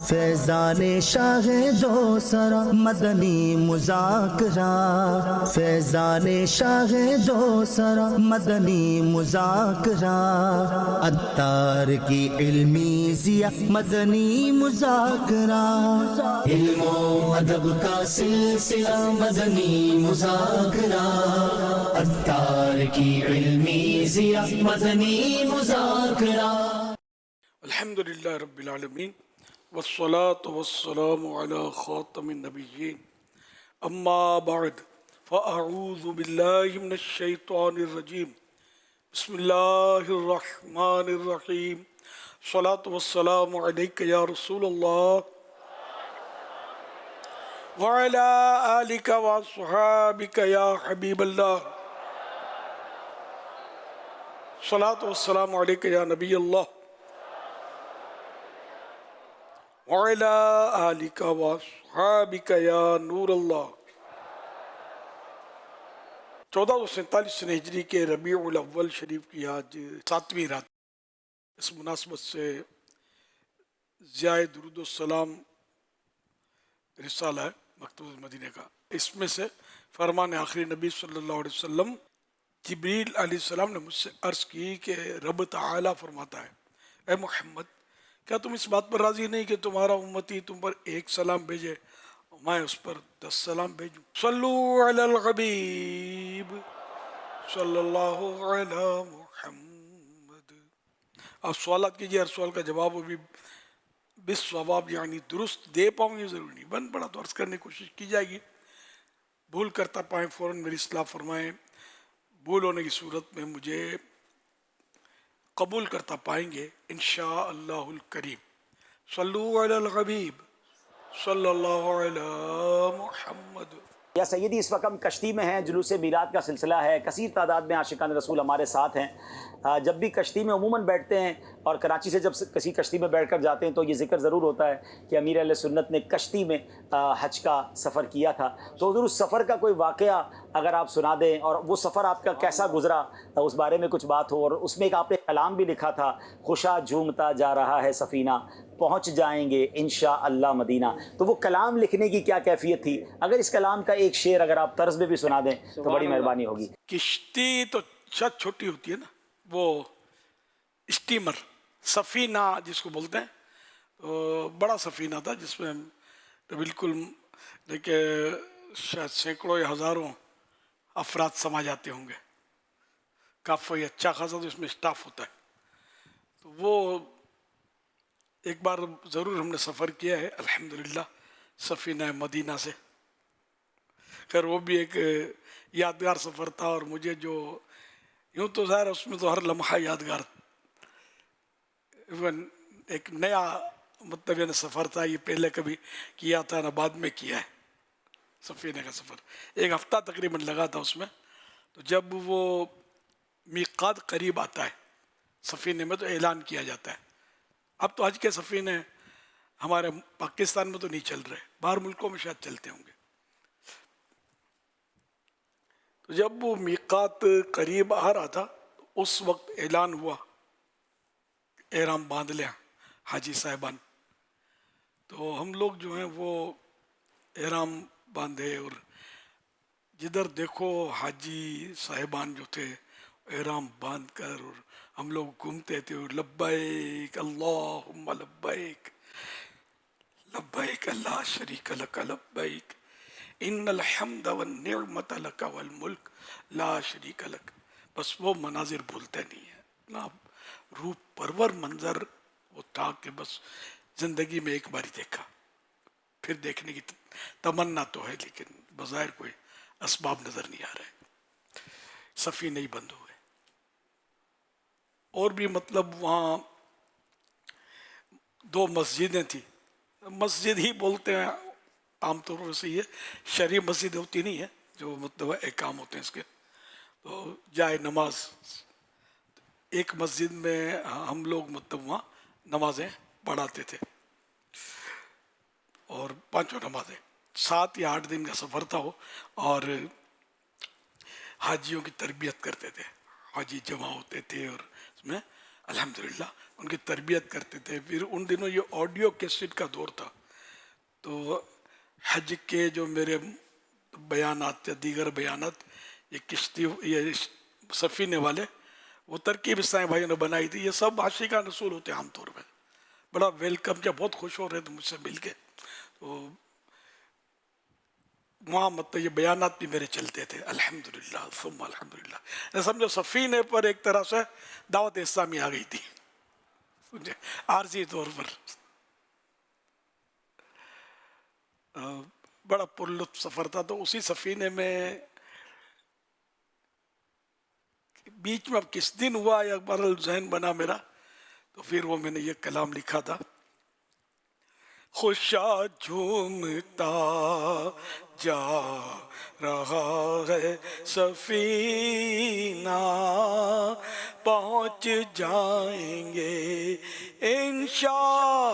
فیضان شاہ دو سرا مدنی مذاکرہ، فیضان شاہ دو سرا مدنی مذاکرہ، عطار کی علمی ضیاء مدنی مذاکرہ، علم و ادب کا سلسلہ مدنی مذاکرہ، عطار کی علمی ضیاء مدنی مذاکرہ۔ الحمدللہ رب العالمین والصلاة والسلام على خاتم النبیین، اما بعد فاعوذ باللہ من الشیطان الرجیم، بسم اللہ الرحمن الرحیم، الصلاة والسلام علیک یا رسول اللہ وعلى آلک واصحابک یا حبیب اللہ، الصلاة والسلام علیک یا نبی اللہ وعلى آلک واصحابک یا نور اللہ۔ 1447 ہجری کے ربیع الاول شریف کی آج 7ویں رات، اس مناسبت سے ضیاء درود السلام رسالہ ہے مکتوب مدینہ کا، اس میں سے فرمان آخری نبی صلی اللہ علیہ وسلم جبریل علیہ السلام نے مجھ سے عرض کی کہ رب تعالیٰ فرماتا ہے، اے محمد کیا تم اس بات پر راضی نہیں کہ تمہارا امتی تم پر ایک سلام بھیجے، میں اس پر 10 سلام بھیجوں؟ صلو علی الحبیب صلی اللہ علی محمد۔ آپ سوالات کیجئے، ہر سوال کا جواب وہ بھی بالصواب یعنی درست دے پاؤں گے، ضروری نہیں، بن پڑا تو عرض کرنے کی کوشش کی جائے گی، بھول کرتا پائیں فوراً میری اصلاح فرمائیں، بھول ہونے کی صورت میں مجھے قبول کرتا پائیں گے انشاءاللہ الکریم۔ صلو علی الحبیب صلی اللہ علی محمد۔ یا سیدی اس وقت ہم کشتی میں ہیں، جلوس میلاد کا سلسلہ ہے، کثیر تعداد میں عاشقان رسول ہمارے ساتھ ہیں۔ جب بھی کشتی میں عموماً بیٹھتے ہیں اور کراچی سے جب کسی کشتی میں بیٹھ کر جاتے ہیں تو یہ ذکر ضرور ہوتا ہے کہ امیر اہل سنت نے کشتی میں حج کا سفر کیا تھا، تو حضور اس سفر کا کوئی واقعہ اگر آپ سنا دیں، اور وہ سفر آپ کا کیسا گزرا اس بارے میں کچھ بات ہو۔ اور اس میں ایک آپ نے کلام بھی لکھا تھا، خوشا جھومتا جا رہا ہے سفینہ، پہنچ جائیں گے انشاءاللہ مدینہ، تو وہ کلام لکھنے کی کیا کیفیت تھی؟ اگر اس کلام کا ایک شعر اگر آپ طرز میں بھی سنا دیں تو بڑی مہربانی ہوگی۔ کشتی تو شاید چھوٹی ہوتی ہے نا، وہ اسٹیمر سفینہ جس کو بولتے ہیں، تو بڑا سفینہ تھا جس میں تو بالکل دیکھیں شاید سینکڑوں یا ہزاروں افراد سما جاتے ہوں گے، کافی اچھا خاصا تو اس میں اسٹاف ہوتا ہے۔ تو وہ ایک بار ضرور ہم نے سفر کیا ہے الحمدللہ سفینہ مدینہ سے، خیر وہ بھی ایک یادگار سفر تھا، اور مجھے جو یوں تو ظاہر اس میں تو ہر لمحہ یادگار، ایک نیا مطلب یعنی سفر تھا، یہ پہلے کبھی کیا تھا نہ بعد میں کیا ہے سفینے کا سفر، 1 ہفتہ تقریباً لگا تھا اس میں۔ تو جب وہ میقات قریب آتا ہے سفینے میں تو اعلان کیا جاتا ہے، اب تو حج کے سفینے ہمارے پاکستان میں تو نہیں چل رہے، باہر ملکوں میں شاید چلتے ہوں گے۔ تو جب وہ میقات قریب آ رہا تھا تو اس وقت اعلان ہوا احرام باندھ لیں حاجی صاحبان، تو ہم لوگ جو ہیں وہ احرام باندھے، اور جدھر دیکھو حاجی صاحبان جو تھے احرام باندھ کر، اور ہم لوگ گھومتے تھے اور لبیک اللہم لبیک لبیک لا شریک لک لبیک ان الحمد والنعمت لک والملک لا شریک لک، بس وہ مناظر بھولتے نہیں ہیں، اتنا روح پرور منظر وہ تھا کہ بس زندگی میں ایک باری دیکھا، پھر دیکھنے کی تمنا تو ہے لیکن بظاہر کوئی اسباب نظر نہیں آ رہے، سفینے ہی بند ہوئے۔ اور بھی مطلب وہاں 2 مسجدیں تھیں، مسجد ہی بولتے ہیں عام طور پر سے، یہ شرعی مسجد ہوتی نہیں ہے جو مطلب احکام ہوتے ہیں اس کے، تو جائے نماز ایک مسجد میں ہم لوگ مطلب وہاں نمازیں پڑھاتے تھے، اور 5 نمازیں، 7 یا 8 دن کا سفر تھا وہ، اور حاجیوں کی تربیت کرتے تھے، حاجی جمع ہوتے تھے اور اس میں الحمدللہ ان کی تربیت کرتے تھے. پھر ان دنوں یہ آڈیو کیسٹ کا دور تھا، تو حج کے جو میرے بیانات یا دیگر بیانات یہ کشتی یہ سفینے والے وہ ترکیب اسلامی بھائیوں نے بنائی تھی. یہ سب عاشقان رسول ہوتے ہیں عام طور پہ. بڑا ویلکم کیا، بہت خوش ہو رہے تھے مجھ سے مل کے. تو وہاں مطلب یہ بیانات بھی میرے چلتے تھے. الحمدللہ ثم الحمدللہ. سمجھو سفینے پر ایک طرح سے دعوت اسلامی آ گئی تھی سمجھے، عارضی طور پر. بڑا پرلطف سفر تھا. تو اسی سفینے میں بیچ میں اب کس دن ہوا یا بہرحال ذہن بنا میرا، تو پھر وہ میں نے یہ کلام لکھا تھا: خوشا جھومتا جا رہا ہے سفینہ، پہنچ جائیں گے انشاءاللہ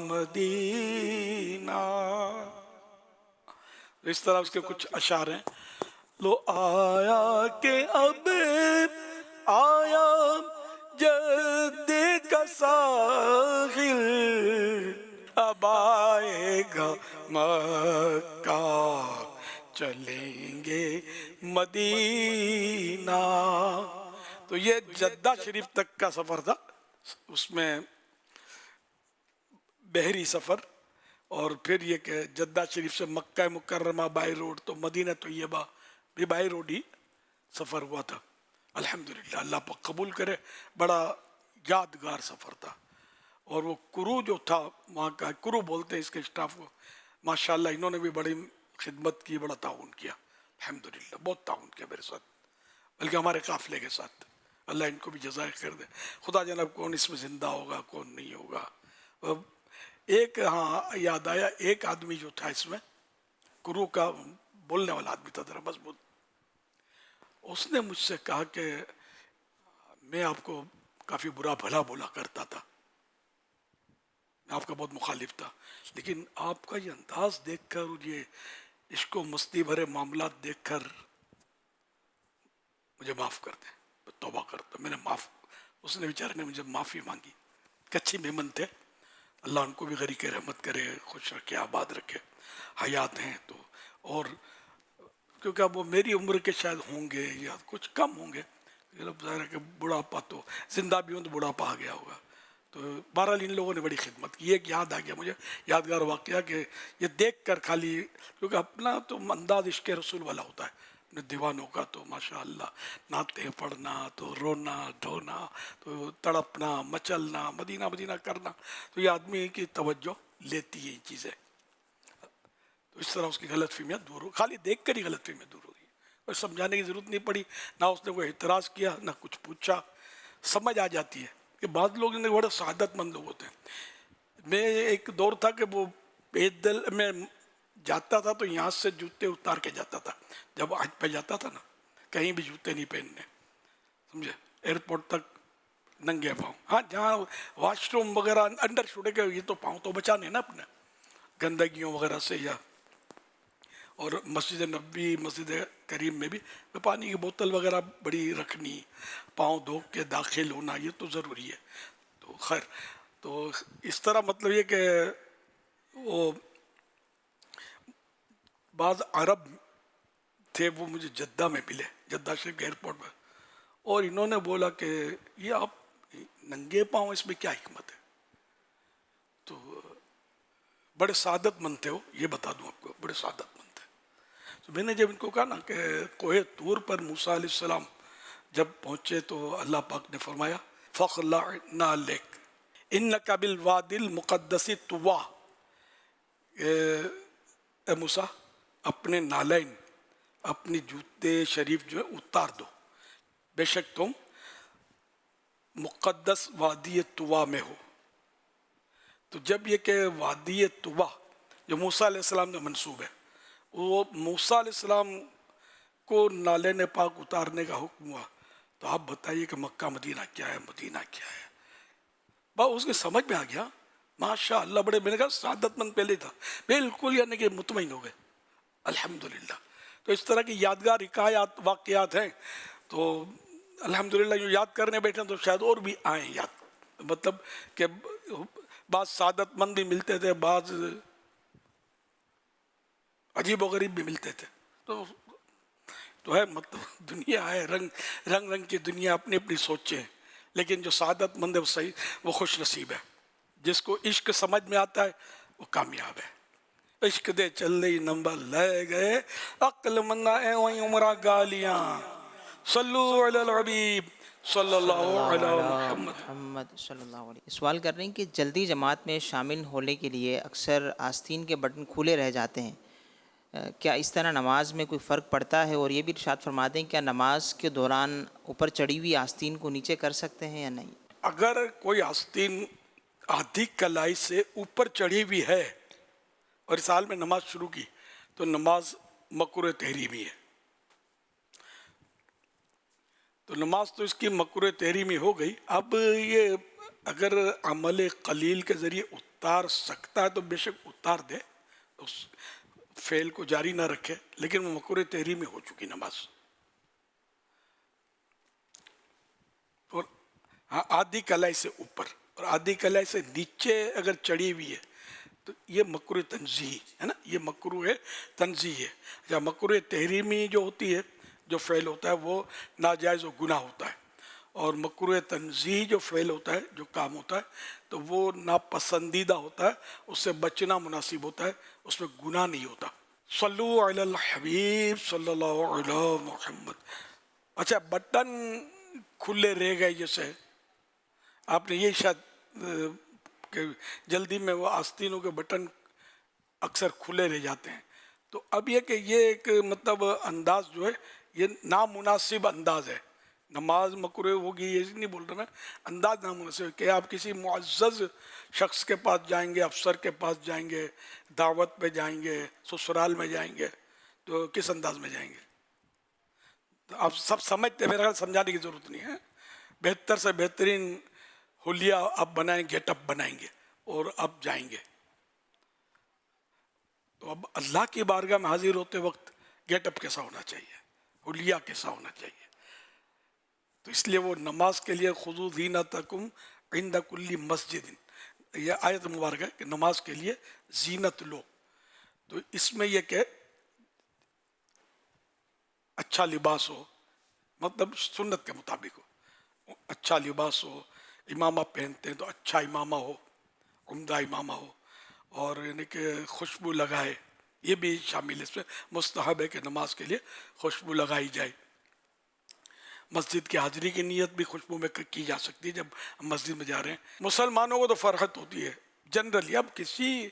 مدینہ. اس طرح اس کے کچھ اشعار ہیں. لو آیا کہ اب آیا جد کا ساحل، اب آئے گا مکہ چلیں گے مدینہ. تو یہ جدہ شریف تک کا سفر تھا. اس میں بحری سفر، اور پھر یہ کہ جدہ شریف سے مکہ مکرمہ بائی روڈ، تو مدینہ طیبہ بھی بائی روڈ ہی سفر ہوا تھا. الحمدللہ اللہ پاک قبول کرے. بڑا یادگار سفر تھا. اور وہ کرو جو تھا وہاں کا، کرو بولتے ہیں اس کے اسٹاف کو، ماشاءاللہ انہوں نے بھی بڑی خدمت کی، بڑا تعاون کیا. الحمدللہ بہت تعاون کیا میرے ساتھ، بلکہ ہمارے قافلے کے ساتھ. اللہ ان کو بھی جزائے خیر دے. خدا جانب کون اس میں زندہ ہوگا کون نہیں ہوگا. ایک ہاں یاد آیا، ایک آدمی جو تھا اس میں کرو کا، بولنے والا آدمی تھا ذرا مضبوط. اس نے مجھ سے کہا کہ میں آپ کو کافی برا بھلا بولا کرتا تھا، میں آپ کا بہت مخالف تھا، لیکن آپ کا یہ انداز دیکھ کر اور یہ عشق و مستی بھرے معاملات دیکھ کر مجھے معاف کر دیں، میں توبہ کرتا. میں نے معاف، اس نے بیچارے نے مجھے معافی مانگی. اچھی مہمان تھے. اللہ ان کو بھی غریق رحمت کرے، خوش رکھے، آباد رکھے، حیات ہیں تو. اور کیونکہ اب وہ میری عمر کے شاید ہوں گے یا کچھ کم ہوں گے، ظاہر ہے کہ بڑھاپا تو زندہ بھی ہوں تو بڑھاپا آ گیا ہوگا. تو بہرحال ان لوگوں نے بڑی خدمت کی. ایک یاد آ گیا مجھے یادگار واقعہ کہ یہ دیکھ کر خالی، کیونکہ اپنا تو انداز عشق رسول والا ہوتا ہے اپنے دیوانوں کا، تو ماشاءاللہ نعتیں پڑھنا، تو رونا دھونا، تو تڑپنا مچلنا، مدینہ مدینہ کرنا، تو یہ آدمی کی توجہ لیتی ہے یہ چیزیں. تو اس طرح اس کی غلط فہمیاں دور ہو، خالی دیکھ کر ہی غلط فہمیاں دور ہو گئی. اور سمجھانے کی ضرورت نہیں پڑی، نہ اس نے کوئی اعتراض کیا نہ کچھ پوچھا. سمجھ آ جاتی ہے کہ بعض لوگ بڑے سعادت مند لوگ ہوتے ہیں. میں ایک دور تھا کہ وہ پیدل میں جاتا تھا تو یہاں سے جوتے اتار کے جاتا تھا. جب حج پہ جاتا تھا نا، کہیں بھی جوتے نہیں پہننے، سمجھے، ایئرپورٹ تک ننگے پاؤں. ہاں جہاں واش روم وغیرہ انڈر چھوڑے کے، یہ تو پاؤں تو بچانے نا اپنے گندگیوں وغیرہ سے. یا اور مسجد نبوی مسجد کریم میں بھی پانی کی بوتل وغیرہ بڑی رکھنی، پاؤں دھو کے داخل ہونا، یہ تو ضروری ہے. تو خیر، تو اس طرح مطلب یہ کہ وہ بعض عرب تھے، وہ مجھے جدہ میں ملے، جدہ شریف کے ایئرپورٹ میں، اور انہوں نے بولا کہ یہ آپ ننگے پاؤں، اس میں کیا حکمت ہے. تو بڑے سعادت مند تھے وہ، یہ بتا دوں آپ کو، بڑے سعادت مند تھے. تو میں نے جب ان کو کہا نا کہ کوہ طور پر موسیٰ علیہ السلام جب پہنچے تو اللہ پاک نے فرمایا فَخْلَعْنَا عَلَيْكَ إِنَّكَ بِالْوَادِ الْمُقَدَّسِ طُوَىٰ، اے موسیٰ اپنے نالین، اپنی جوتے شریف جو ہے اتار دو، بے شک تم مقدس وادی طویٰ میں ہو. تو جب یہ کہ وادی طویٰ جو موسیٰ علیہ السلام نے منسوب ہے، وہ موسیٰ علیہ السلام کو نالین پاک اتارنے کا حکم ہوا، تو آپ بتائیے کہ مکہ مدینہ کیا ہے، مدینہ کیا ہے. بس اس کے سمجھ میں آ گیا، ماشاء اللہ. بڑے، میں نے کہا سعادت مند پہلے تھا بالکل، یعنی کہ مطمئن ہو گئے الحمدللہ. تو اس طرح کی یادگار حکایات واقعات ہیں. تو الحمدللہ جو یاد کرنے بیٹھے تو شاید اور بھی آئیں یاد، مطلب کہ بعض سعادت مند بھی ملتے تھے، بعض عجیب و غریب بھی ملتے تھے، تو ہے مطلب دنیا ہے، رنگ رنگ کی دنیا، اپنی اپنی سوچیں، لیکن جو سعادت مند ہے وہ صحیح، وہ خوش نصیب ہے، جس کو عشق سمجھ میں آتا ہے وہ کامیاب ہے۔ عشق دے چلے نمبر لے گئے، عقل مند ہے وہیں عمرہ گالیاں، صلو علی الحبیب صلی اللہ علی محمد۔ محمد صلی اللہ علیہ۔ سوال کر رہے ہیں کہ جلدی جماعت میں شامل ہونے کے لیے اکثر آستین کے بٹن کھلے رہ جاتے ہیں، کیا اس طرح نماز میں کوئی فرق پڑتا ہے؟ اور یہ بھی ارشاد فرما دیں کیا نماز کے دوران اوپر چڑھی ہوئی آستین کو نیچے کر سکتے ہیں یا نہیں؟ اگر کوئی آستین آدھی کلائی سے اوپر چڑھی ہوئی ہے اور اس حال میں نماز شروع کی تو نماز مکروہ تحریمی ہے، تو نماز تو اس کی مکروہ تحریمی ہو گئی۔ اب یہ اگر عمل قلیل کے ذریعے اتار سکتا ہے تو بے شک اتار دے، اس فعل کو جاری نہ رکھے، لیکن وہ مکروہ تحریمی ہو چکی نماز۔ اور ہاں آدھی کلائی سے اوپر اور آدھی کلائی سے نیچے اگر چڑھی ہوئی ہے تو یہ مکروہ تنزیہی ہے نا، یہ مکروہ تنزیہی ہے۔ یا مکروہ تحریمی جو ہوتی ہے، جو فعل ہوتا ہے وہ ناجائز و گناہ ہوتا ہے، اور مکروہ تنزیہی جو فعل ہوتا ہے، جو کام ہوتا ہے تو وہ ناپسندیدہ ہوتا ہے، اس سے بچنا مناسب ہوتا ہے، اس میں گناہ نہیں ہوتا۔ صلو علی الحبیب صلی اللہ علی محمد۔ اچھا بٹن کھلے رہ گئے، جیسے آپ نے یہ شاید کہ جلدی میں وہ آستینوں کے بٹن اکثر کھلے رہ جاتے ہیں، تو اب یہ کہ یہ ایک مطلب انداز جو ہے یہ نامناسب انداز ہے۔ نماز مکروہ ہوگی یہ نہیں بول رہا میں، انداز نامناسب ہے کہ آپ کسی معزز شخص کے پاس جائیں گے، افسر کے پاس جائیں گے، دعوت پہ جائیں گے، سسرال میں جائیں گے، تو کس انداز میں جائیں گے؟ آپ سب سمجھتے ہیں، میرا خیال سمجھانے کی ضرورت نہیں ہے۔ بہتر سے بہترین حلیہ آپ بنائیں، گیٹ اپ بنائیں گے اور آپ جائیں گے، تو اب اللہ کی بارگاہ میں حاضر ہوتے وقت گیٹ اپ کیسا ہونا چاہیے، حلیہ کیسا ہونا چاہیے؟ تو اس لیے وہ نماز کے لیے خذوا زینتکم عند کل مسجد، یہ آیت مبارکہ ہے کہ نماز کے لیے زینت لو، تو اس میں یہ کہ اچھا لباس ہو، مطلب سنت کے مطابق ہو، اچھا لباس ہو، امامہ پہنتے ہیں تو اچھا امامہ ہو، عمدہ امامہ ہو، اور یعنی کہ خوشبو لگائے، یہ بھی شامل ہے، اس میں مستحب ہے کہ نماز کے لیے خوشبو لگائی جائے۔ مسجد کی حاضری کی نیت بھی خوشبو میں کی جا سکتی ہے جب ہم مسجد میں جا رہے ہیں۔ مسلمانوں کو تو فرحت ہوتی ہے جنرلی، اب کسی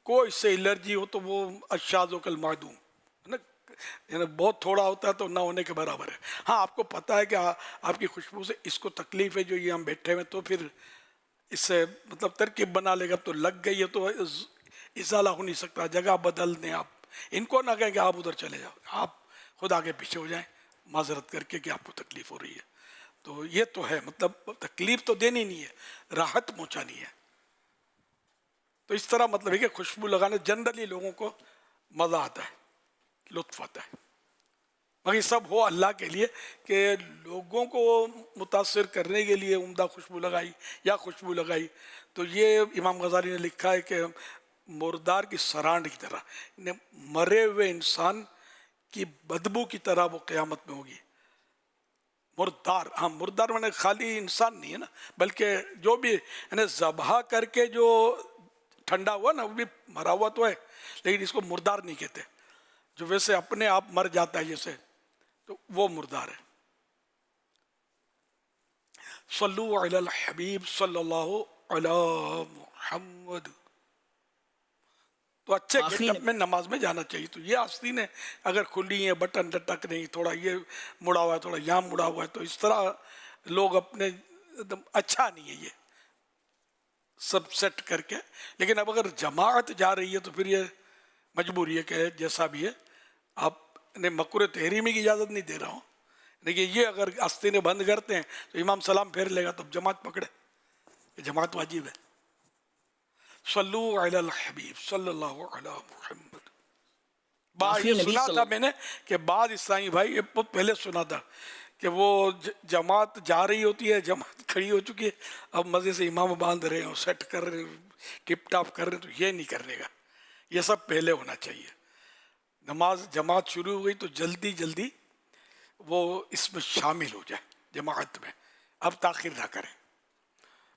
کو اس سے الرجی ہو تو وہ الشاذ و کالمعدوم ہے نا، یعنی بہت تھوڑا ہوتا ہے تو نہ ہونے کے برابر ہے۔ ہاں آپ کو پتہ ہے کہ آپ کی خوشبو سے اس کو تکلیف ہے جو یہ ہم بیٹھے ہوئے، تو پھر اس سے مطلب ترکیب بنا لے گا، تو لگ گئی ہے تو ازالہ ہو نہیں سکتا، جگہ بدل دیں آپ، ان کو نہ کہیں کہ آپ ادھر چلے جاؤ، آپ خود آگے پیچھے ہو جائیں معذرت کر کے کہ آپ کو تکلیف ہو رہی ہے۔ تو یہ تو ہے، مطلب تکلیف تو دینی نہیں ہے، راحت پہنچانی ہے۔ تو اس طرح مطلب ہے کہ خوشبو لگانے جنرلی لوگوں کو مزہ آتا ہے، لطف آتا ہے، مگر یہ سب ہو اللہ کے لیے کہ لوگوں کو متاثر کرنے کے لیے عمدہ خوشبو لگائی یا خوشبو لگائی، تو یہ امام غزالی نے لکھا ہے کہ مردار کی سرانڈ کی طرح، مرے ہوئے انسان کی بدبو کی طرح وہ قیامت میں ہوگی۔ مردار، ہاں مردار میں نے خالی انسان نہیں ہے نا، بلکہ جو بھی یعنی ذبح کر کے جو ٹھنڈا ہوا نا وہ بھی مرا ہوا تو ہے، لیکن اس کو مردار نہیں کہتے، جو ویسے اپنے آپ مر جاتا ہے جیسے، تو وہ مردار ہے۔ صلو علی الحبیب صلی اللہ علی محمد۔ تو اچھے گیٹ اپ میں نماز میں جانا چاہیے۔ تو یہ آستینیں اگر کھلی ہیں، بٹن لٹک نہیں، تھوڑا یہ مڑا ہوا ہے، تھوڑا یہاں مڑا ہوا ہے، تو اس طرح لوگ اپنے اچھا نہیں ہے یہ سب سیٹ کر کے۔ لیکن اب اگر جماعت جا رہی ہے تو پھر یہ مجبوری ہے کہ جیسا بھی ہے، آپ نے مکروہ تحریمی کی اجازت نہیں دے رہا ہوں، لیکن یہ اگر آستینیں بند کرتے ہیں تو امام سلام پھیر لے گا، تب جماعت پکڑے، جماعت واجب ہے۔ صلو علی الحبیب صلی اللہ علی محمد۔ بعض یہ سنا تھا میں نے کہ بعض اسلامی بھائی یہ بہت پہلے سنا تھا کہ وہ جماعت جا رہی ہوتی ہے، جماعت کھڑی ہو چکی ہے، اب مزے سے امام باندھ رہے ہیں اور سیٹ کر رہے ہیں، ٹپ ٹاپ کر رہے ہیں، تو یہ نہیں کرنے کا، یہ سب پہلے ہونا چاہیے. نماز جماعت شروع ہو گئی تو جلدی جلدی وہ اس میں شامل ہو جائے جماعت میں، اب تاخیر نہ کریں.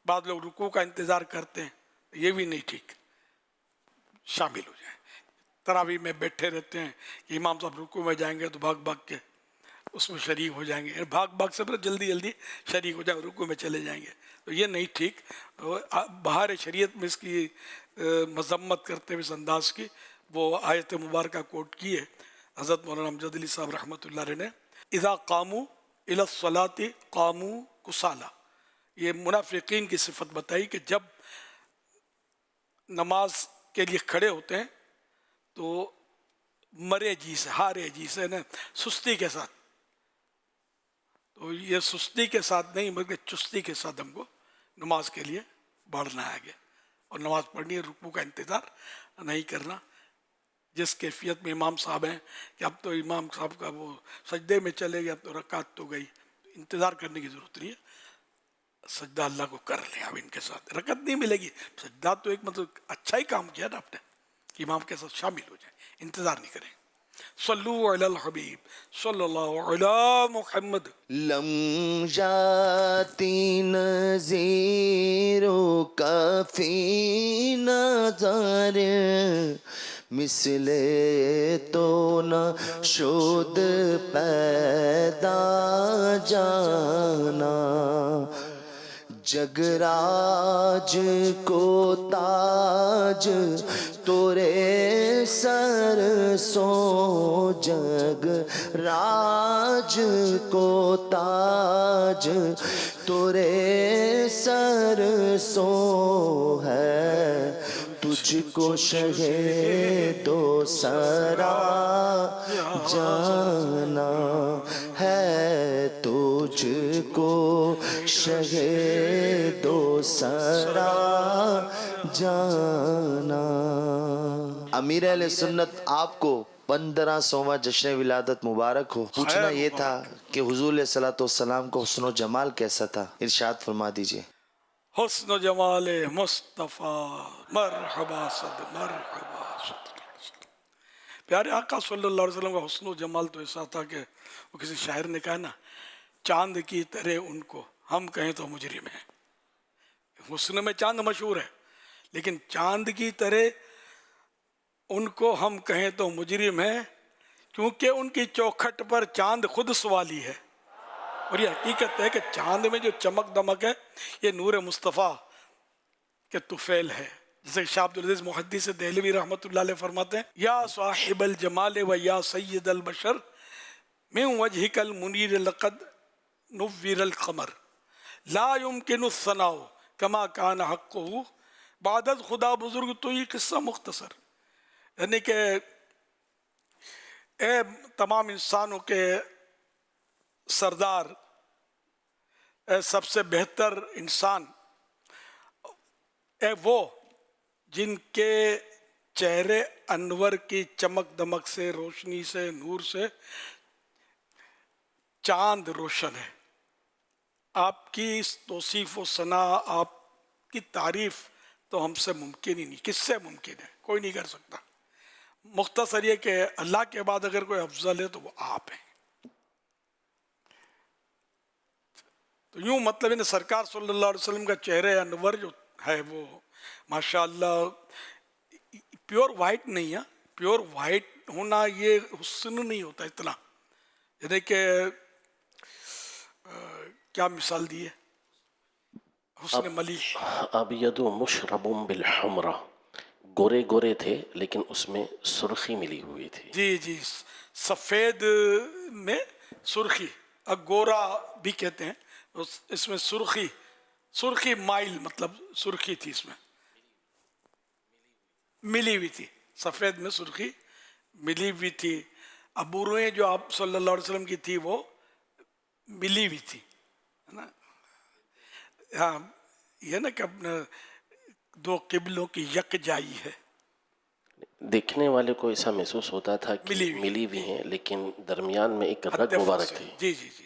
بعض لوگ رکوع کا انتظار کرتے ہیں، یہ بھی نہیں ٹھیک، شامل ہو جائیں. تراویح میں بیٹھے رہتے ہیں کہ امام صاحب رکوع میں جائیں گے تو بھاگ بھاگ کے اس میں شریک ہو جائیں گے، بھاگ بھاگ سے جلدی جلدی شریک ہو جائیں، رکوع میں چلے جائیں گے، تو یہ نہیں ٹھیک. بہار شریعت میں اس کی مذمت کرتے ہوئے اس انداز کی وہ آیت مبارکہ کوٹ کی ہے حضرت مولانا امجد علی صاحب رحمۃ اللہ علیہ نے، اذا قاموا الی الصلاۃ قاموا کسالی. یہ منافقین کی صفت بتائی کہ جب نماز کے لیے کھڑے ہوتے ہیں تو مرے جی سے، ہارے جی سے، سستی کے ساتھ. تو یہ سستی کے ساتھ نہیں بلکہ چستی کے ساتھ ہم کو نماز کے لیے بڑھنا ہے آگے، اور نماز پڑھنی ہے، رکوع کا انتظار نہیں کرنا. جس کیفیت میں امام صاحب ہیں کہ اب تو امام صاحب کا وہ سجدے میں چلے گئے، اب تو رکعت تو گئی، انتظار کرنے کی ضرورت نہیں ہے. سجدہ اللہ کو کر لیں، اب ان کے ساتھ رکعت نہیں ملے گی، سجدہ تو ایک مطلب اچھا ہی کام کیا نا آپ نے کہ امام کے ساتھ شامل ہو جائیں، انتظار نہیں کریں. صلو علی الحبیب صلی اللہ علی محمد. لم جاتی نظیروں کا فی نظر مثل تو نہ شد پیدا جانا جگراج کو تاج تورے سر سو جگ راج کو تاج تورے سر سو ہے تجھ کو شہ دو سرا جانا ہے تجھ کو شہ دو سرا جانا. امیر اہل سنت آپ کو 1500واں جشن ولادت مبارک ہو. پوچھنا یہ تھا کہ حضور علیہ الصلوۃ والسلام کو حسن و جمال کیسا تھا، ارشاد فرما دیجئے. حسن و جمال مصطفیٰ مرحبا صد مرحبا صد. پیارے آقا صلی اللہ علیہ وسلم کا حسن و جمال تو ایسا تھا کہ وہ کسی شاعر نے کہا نا، چاند کی طرح ان کو ہم کہیں تو مجرم ہیں. حسن میں چاند مشہور ہے، لیکن چاند کی طرح ان کو ہم کہیں تو مجرم ہیں، کیونکہ ان کی چوکھٹ پر چاند خود سوالی ہے. اور یہ حقیقت ہے کہ چاند میں جو چمک دمک ہے یہ نور مصطفیٰ کے طفیل ہے. جیسے شاہ عبدالعزیز محدث دہلوی رحمۃ اللہ علیہ فرماتے ہیں، یا صاحب الجمال و یا سید البشر من وجهك المنیر لقد نور القمر لا يمكن الثناء کما کان حقه بعد خدا بزرگ. تو یہ قصہ مختصر، یعنی کہ اے تمام انسانوں کے سردار، اے سب سے بہتر انسان، اے وہ جن کے چہرے انور کی چمک دمک سے، روشنی سے، نور سے چاند روشن ہے. آپ کی اس توصیف و ثنا، آپ کی تعریف تو ہم سے ممکن ہی نہیں. کس سے ممکن ہے؟ کوئی نہیں کر سکتا. مختصر یہ کہ اللہ کے بعد اگر کوئی افضل ہے تو وہ آپ ہیں. تو یوں مطلب ہے سرکار صلی اللہ علیہ وسلم کا چہرے انور جو ہے وہ ماشاءاللہ پیور وائٹ نہیں ہے. پیور وائٹ ہونا یہ حسن نہیں ہوتا اتنا. یعنی کہ کیا مثال دی ہے حسن ملیح. ابید مشرب بالحمرہ، گورے گورے تھے لیکن اس میں سرخی ملی ہوئی تھی. جی جی، سفید میں سرخی، گورا بھی کہتے ہیں، اس میں سرخی، سرخی مائل مطلب سرخی تھی، اس میں ملی ہوئی تھی. سفید میں سرخی ملی ہوئی تھی. ابروئیں جو آپ صلی اللہ علیہ وسلم کی تھی وہ ملی ہوئی تھی، ہے نا. ہاں یہ نا کہ اپنے دو قبلوں کی یکجائی ہے. دیکھنے والے کو ایسا محسوس ہوتا تھا کہ ملی ہوئی ہیں لیکن درمیان میں ایک رگ مبارک تھی. جی جی جی.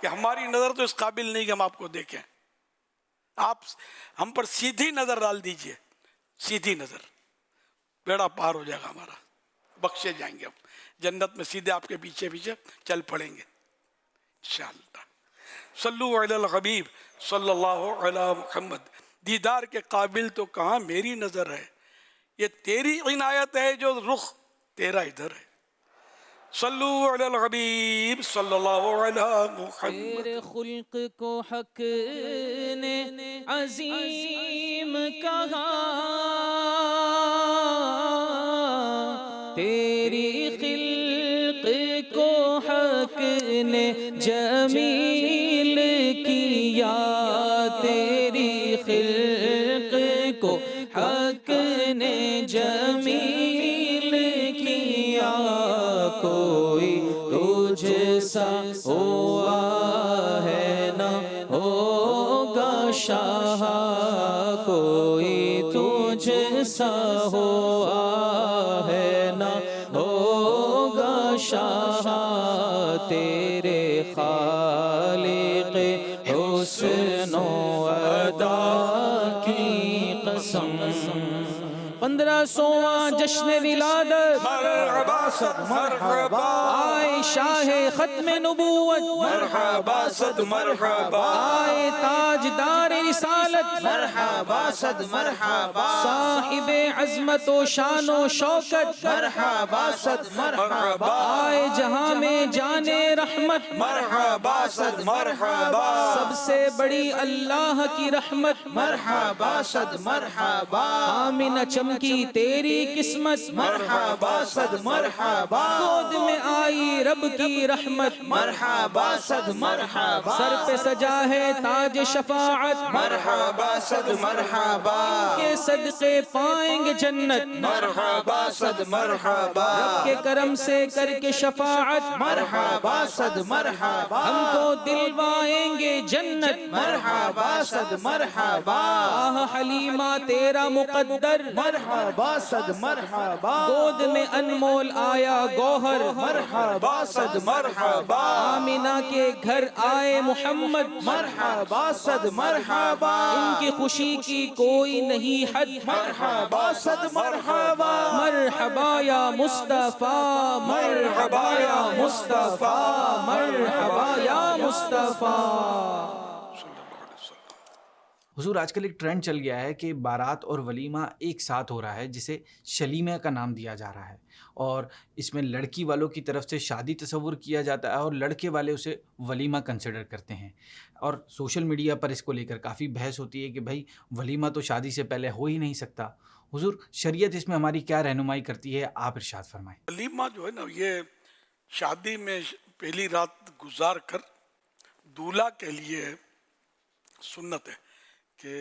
کہ ہماری نظر تو اس قابل نہیں کہ ہم آپ کو دیکھیں. آپ ہم پر سیدھی نظر ڈال دیجئے, سیدھی نظر, بیڑا پار ہو جائے گا ہمارا, بخشے جائیں گے ہم جنت میں, سیدھے آپ کے پیچھے پیچھے چل پڑیں گے انشاءاللہ. صلو علی الحبیب صلی اللہ علی محمد. دیدار کے قابل تو کہاں میری نظر ہے, یہ تیری عنایت ہے جو رخ تیرا ادھر ہے. صلو علی الحبیب صلی اللہ علی محمد. تیرے خلق کو حق نے عظیم کہا, تیری خلق کو حق نے جمیل کیا, تیری خلق کو حق نے جمیل کیا. کوئی تجھ سا ہوا ہے نہ ہوگا شاہ, کوئی تجھ سا ہوا ہے نہ ہوگا شاہ. تیرے خالق حسن و ادا کی قسم. 1500واں جشن ولادت مرحبا صد مرحبا, آئے شاہ ختم نبوت مرحبا صد مرحبا, آئے تاجدار رسالت مرحبا صد مرحبا, صاحب عظمت و شان و شوکت مرحبا صد مرحبا, آئے جہاں میں جانے رحمت مرحبا صد مرحبا, سب سے بڑی اللہ کی رحمت مرحبا صد مرحبا, آمینہ چمکی تیری قسمت مرحبا صد مرحبا, گود میں آئی رب کی رحمت مرحبا صد مرحبا, سر پہ سجا ہے تاج شفاعت مرحبا صد مرحبا, کے صدقے پائیں گے جنت مرحبا صد مرحبا, رب کے کرم سے کر کے شفاعت مرحبا صد مرحبا, ہم کو دلوائیں گے جنت مرحبا صد مرحبا, آہ حلیمہ تیرا مقدر مرحبا صد مرحبا, گود میں انمول آیا گوہر مرحبا صد مرحبا, آمینہ کے گھر آئے محمد مرحبا صد مرحبا, ان کی خوشی کی کوئی نہیں حد مرحبا صد مرحبا, مرحبا یا مصطفیٰ, مرحبا یا مصطفیٰ, مرحبا یا مصطفیٰ. حضور آج کل ایک ٹرینڈ چل گیا ہے کہ بارات اور ولیمہ ایک ساتھ ہو رہا ہے, جسے شلیمہ کا نام دیا جا رہا ہے, اور اس میں لڑکی والوں کی طرف سے شادی تصور کیا جاتا ہے اور لڑکے والے اسے ولیمہ کنسیڈر کرتے ہیں, اور سوشل میڈیا پر اس کو لے کر کافی بحث ہوتی ہے کہ بھائی ولیمہ تو شادی سے پہلے ہو ہی نہیں سکتا. حضور شریعت اس میں ہماری کیا رہنمائی کرتی ہے, آپ ارشاد فرمائیں. ولیمہ جو ہے نا, یہ شادی میں پہلی رات گزار کر دولہا کے لیے سنت ہے کہ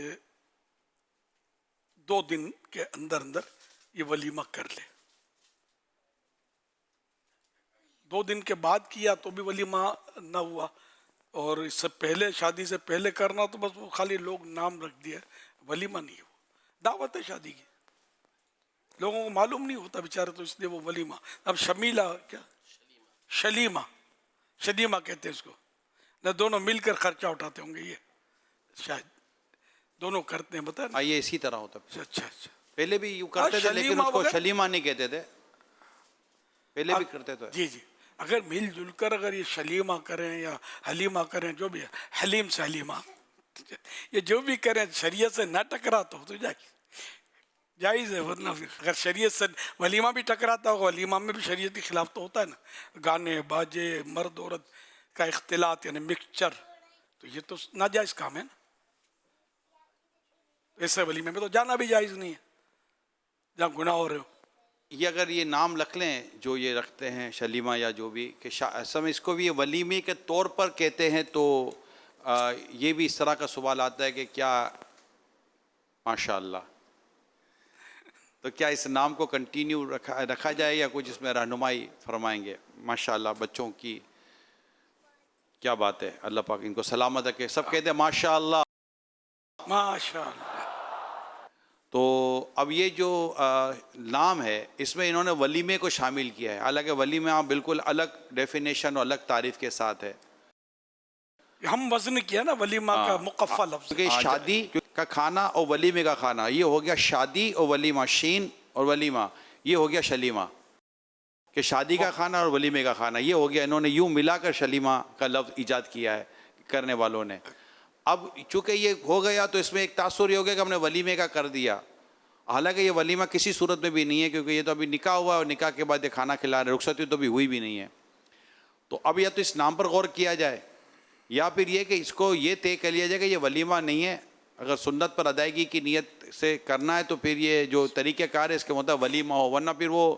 2 دن کے اندر اندر یہ ولیمہ کر لے. 2 دن کے بعد کیا تو بھی ولیمہ نہ ہوا, اور اس سے پہلے شادی سے پہلے کرنا تو بس وہ خالی لوگ نام رکھ دیا, ولیمہ نہیں ہوا. دعوت ہے شادی کی, لوگوں کو معلوم نہیں ہوتا بیچارے, تو اس لیے وہ ولیمہ. اب شمیلہ کیا شلیمہ, شلیمہ کہتے ہیں اس کو نہ, دونوں مل کر خرچہ اٹھاتے ہوں گے, یہ شاید دونوں کرتے ہیں, بتا یہ اسی طرح ہوتا ہے. اچھا اچھا, پہلے بھی یوں کرتے تھے لیکن اس کو شلیمہ نہیں کہتے تھے, پہلے بھی کرتے تھے. جی جی, اگر مل جل کر اگر یہ شلیمہ کریں یا حلیمہ کریں, جو بھی ہے, حلیم سے حلیمہ, یہ جو بھی کریں شریعت سے نہ ٹکراتا ہو تو جائز ہے, ورنہ اگر شریعت سے ولیمہ بھی ٹکراتا ہوگا, ولیمہ میں بھی شریعت کے خلاف تو ہوتا ہے نا, گانے باجے, مرد عورت کا اختلاط یعنی مکسچر, تو یہ تو ناجائز کام ہے نا. ایسے ولیمے میں تو جانا بھی جائز نہیں ہے جہاں گناہ ہو رہے ہو. یہ اگر یہ نام رکھ لیں جو یہ رکھتے ہیں شلیمہ یا جو بھی, کہ اصل میں اس کو بھی یہ ولیمے کے طور پر کہتے ہیں, تو یہ بھی اس طرح کا سوال آتا ہے کہ کیا ماشاء اللہ, تو کیا اس نام کو کنٹینیو رکھا جائے یا کچھ اس میں رہنمائی فرمائیں گے؟ ماشاء اللہ بچوں کی کیا بات ہے, اللہ پاک ان کو سلامت رکھے. سب کہتے ہیں ماشاء اللہ ماشاء اللہ. تو اب یہ جو نام ہے اس میں انہوں نے ولیمے کو شامل کیا ہے, حالانکہ ولیمہ بالکل الگ ڈیفینیشن اور الگ تعریف کے ساتھ ہے. ہم وزن کیا نا ولیمہ کا مقفع لفظ. کہ شادی کا کھانا اور ولیمے کا کھانا یہ ہو گیا شادی اور ولیمہ، شین اور ولیمہ یہ ہو گیا شلیمہ. کہ شادی کا کھانا اور ولیمے کا کھانا یہ ہو گیا، انہوں نے یوں ملا کر شلیمہ کا لفظ ایجاد کیا ہے کرنے والوں نے. اب چونکہ یہ ہو گیا تو اس میں ایک تاثر یہ ہو گیا کہ ہم نے ولیمے کا کر دیا، حالانکہ یہ ولیمہ کسی صورت میں بھی نہیں ہے، کیونکہ یہ تو ابھی نکاح ہوا اور نکاح کے بعد یہ کھانا کھلا رہے، رخصتی تو بھی ہوئی بھی نہیں ہے. تو اب یا تو اس نام پر غور کیا جائے یا پھر یہ کہ اس کو یہ طے کر لیا جائے کہ یہ ولیمہ نہیں ہے. اگر سنت پر ادائیگی کی نیت سے کرنا ہے تو پھر یہ جو طریقہ کار ہے اس کے مطابق ولیمہ ہو، ورنہ پھر وہ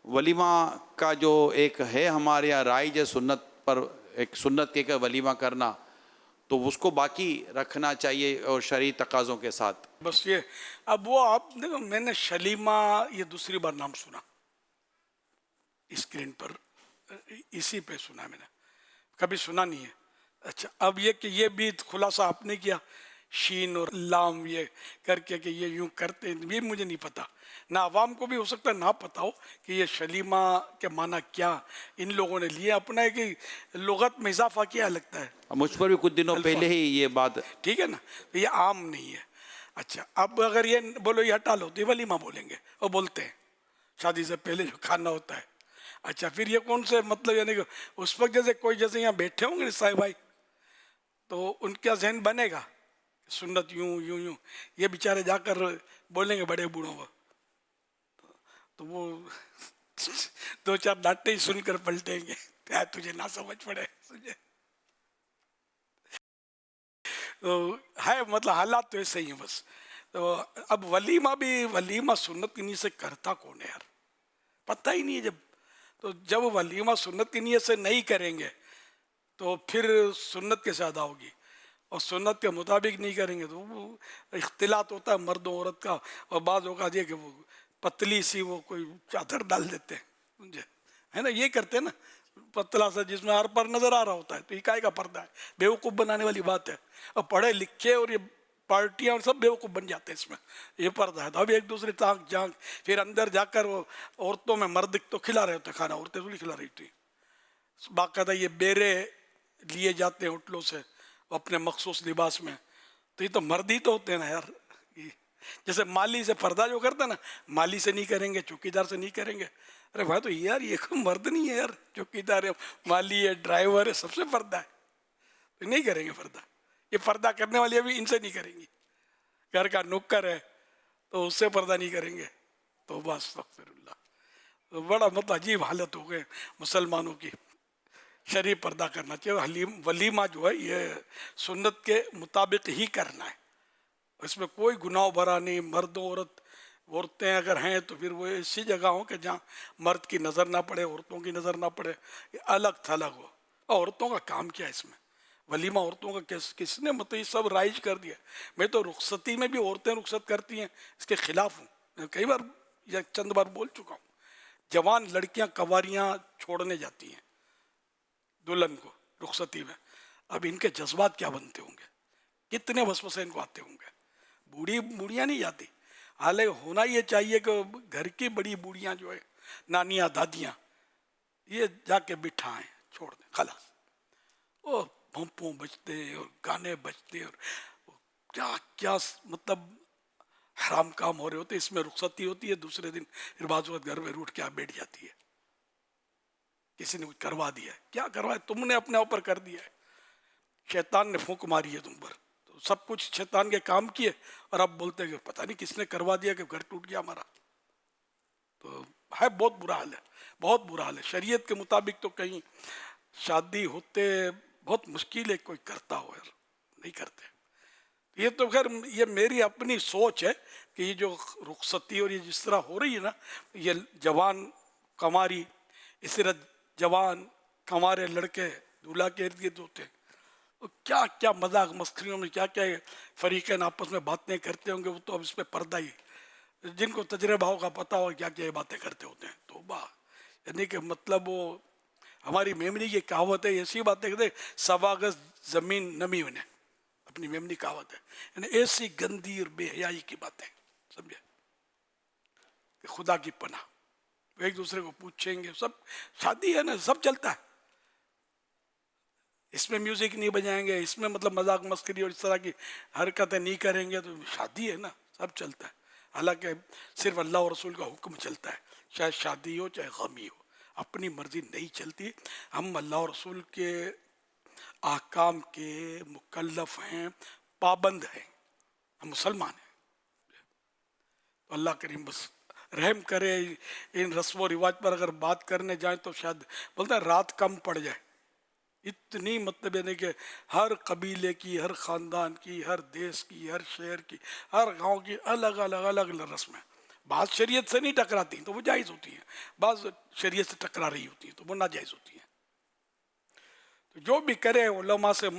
ولیمہ کا جو ایک ہے ہمارے یہاں رائج ہے سنت پر، ایک سنت کے ولیمہ کرنا، تو اس کو باقی رکھنا چاہیے اور شرعی تقاضوں کے ساتھ. بس یہ. اب وہ آپ دیکھو، میں نے شلیمہ یہ دوسری بار نام سنا اسکرین پر، اسی پہ سنا میں نے، کبھی سنا نہیں ہے. اچھا اب یہ کہ یہ بھی خلاصہ آپ نے کیا شین اور لام یہ کر کے کہ یہ یوں کرتے ہیں، یہ مجھے نہیں پتا. نہ عوام کو بھی ہو سکتا ہے نہ پتا ہو کہ یہ شلیمہ کے معنی کیا ان لوگوں نے لیے اپنا ہے، کہ لغت میں اضافہ کیا لگتا ہے. مجھ پر بھی کچھ دنوں پہلے ہی یہ بات، ٹھیک ہے نا، یہ عام نہیں ہے. اچھا اب اگر یہ بولو یہ ہٹا لو تو یہ ولیمہ بولیں گے، اور بولتے ہیں شادی سے پہلے جو کھانا ہوتا ہے. اچھا پھر یہ کون سے مطلب، یعنی کہ اس وقت جیسے کوئی جیسے یہاں بیٹھے ہوں گے صاحب بھائی تو ان کا ذہن بنے گا سنت یوں یوں یوں، یہ بیچارے جا کر بولیں گے بڑے بوڑھوں کو، تو وہ دو چار ڈانٹے ہی سن کر پلٹیں گے، کیا تجھے نہ سمجھ پڑے تجھے. تو ہے مطلب حالات تو ایسے ہی ہیں بس. تو اب ولیمہ بھی، ولیمہ سنت کی نیت سے کرتا کون ہے یار، پتہ ہی نہیں ہے. تو جب ولیمہ سنت کی نیت سے نہیں کریں گے تو پھر سنت کیسے ادا ہوگی، اور سنت کے مطابق نہیں کریں گے تو وہ اختلاط ہوتا ہے مرد و عورت کا. اور بعض اوقات یہ کہ وہ پتلی سی وہ کوئی چادر ڈال دیتے ہیں، سمجھے ہے نا، یہ کرتے ہیں نا پتلا سا جس میں ہر پر نظر آ رہا ہوتا ہے، تو یہ کائے کا پردہ ہے، بیوقوف بنانے والی بات ہے. اور پڑھے لکھے اور یہ پارٹیاں اور سب بیوقوف بن جاتے ہیں اس میں، یہ پردہ ہے. تو اب ایک دوسرے تاک جھانک، پھر اندر جا کر وہ عورتوں میں مرد تو کھلا رہے ہوتے کھانا، عورتیں تو نہیں کھلا رہی تھی. باقاعدہ یہ بیرے لیے جاتے ہیں ہوٹلوں سے اپنے مخصوص لباس میں، تو یہ تو مرد ہی تو ہوتے ہیں نا یار. جیسے مالی سے پردہ جو کرتا ہے نا، مالی سے نہیں کریں گے، چوکیدار سے نہیں کریں گے. ارے بھائی تو یار یہ کوئی مرد نہیں ہے یار، چوکیدار ہے، مالی ہے، ڈرائیور ہے، سب سے پردہ ہے، تو نہیں کریں گے پردہ. یہ پردہ کرنے والی ابھی ان سے نہیں کریں گی. گھر کا نوکر ہے تو اس سے پردہ نہیں کریں گے. تو بس استغفر اللہ. تو بڑا مطلب عجیب حالت ہو گئے مسلمانوں کی. شرعی پردہ کرنا چاہیے. ولیمہ جو ہے یہ سنت کے مطابق ہی کرنا ہے، اس میں کوئی گناہ بھرا نہیں. مرد و عورتیں اگر ہیں تو پھر وہ ایسی جگہ ہوں کہ جہاں مرد کی نظر نہ پڑے، عورتوں کی نظر نہ پڑے، یہ الگ تھلگ ہو. عورتوں کا کام کیا ہے اس میں؟ ولیمہ عورتوں کا کس نے مطلب یہ سب رائج کر دیا؟ میں تو رخصتی میں بھی عورتیں رخصت کرتی ہیں، اس کے خلاف ہوں. میں کئی بار یا چند بار بول چکا ہوں. جوان لڑکیاں کنواریاں چھوڑنے جاتی ہیں دلہن کو رخصتی میں. اب ان کے جذبات کیا بنتے ہوں گے، کتنے وسوسے ان کو آتے ہوں گے. بوڑھیاں نہیں جاتی، حالانکہ ہونا یہ چاہیے کہ گھر کی بڑی بوڑھیاں جو ہے، نانیاں دادیاں، یہ جا کے بٹھائیں، چھوڑ دیں خلاص. وہ بھونپوں بجتے اور گانے بجتے اور کیا کیا مطلب حرام کام ہو رہے ہوتے. اس میں رخصتی ہوتی ہے، دوسرے دن پھر بعض وقت گھر میں روٹ کے بیٹھ جاتی ہے. کسی نے کچھ کروا دیا ہے، کیا کروایا؟ تم نے اپنے اوپر کر دیا ہے، شیطان نے پھونک ماری ہے تم پر. تو سب کچھ شیطان کے کام کیے اور اب بولتے ہیں کہ پتہ نہیں کس نے کروا دیا کہ گھر ٹوٹ گیا ہمارا. تو ہے بہت برا حال ہے، بہت برا حال ہے. شریعت کے مطابق تو کہیں شادی ہوتے بہت مشکل ہے کوئی کرتا ہو یار، نہیں کرتے. یہ تو خیر یہ میری اپنی سوچ ہے کہ یہ جو رخصتی اور یہ جس طرح ہو رہی ہے نا، یہ جوان کماری، اس طرح جوان کنوارے لڑکے دولہا کے ارد گرد ہوتے ہیں، کیا کیا مذاق مسخریوں میں کیا کیا فریقین آپس میں باتیں کرتے ہوں گے. وہ تو اب اس پہ پردہ ہی، جن کو تجربہ ہوگا پتہ ہوگا کیا کیا یہ باتیں کرتے ہوتے ہیں. توبہ، یعنی کہ مطلب وہ ہماری میمنی کی کہاوت ہے، ایسی باتیں کہتے ہیں 1.25 گز زمین نمی انہیں، اپنی میمنی کہاوت ہے. یعنی ایسی گندی اور بے حیائی کی باتیں، سمجھے کہ خدا کی پناہ. ایک دوسرے کو پوچھیں گے، سب شادی ہے نا، سب چلتا ہے. اس میں میوزک نہیں بجائیں گے, اس میں مطلب مذاق مسخری اور اس طرح کی حرکتیں نہیں کریں گے, تو شادی ہے نا, سب چلتا ہے. حالانکہ صرف اللہ اور رسول کا حکم چلتا ہے, چاہے شادی ہو چاہے غمی ہو, اپنی مرضی نہیں چلتی. ہم اللہ اور رسول کے احکام کے مکلف ہیں, پابند ہیں, ہم مسلمان ہیں. تو اللہ کریم بس رحم کرے. ان رسم و رواج پر اگر بات کرنے جائیں تو شاید بولتے ہیں رات کم پڑ جائے. اتنی مطلب یعنی کہ ہر قبیلے کی, ہر خاندان کی, ہر دیش کی, ہر شہر کی, ہر گاؤں کی الگ الگ الگ الگ رسمیں. بعض شریعت سے نہیں ٹکراتی تو وہ جائز ہوتی ہیں, بعض شریعت سے ٹکرا رہی ہوتی ہیں تو وہ ناجائز ہوتی ہیں. تو جو بھی کرے علماء سے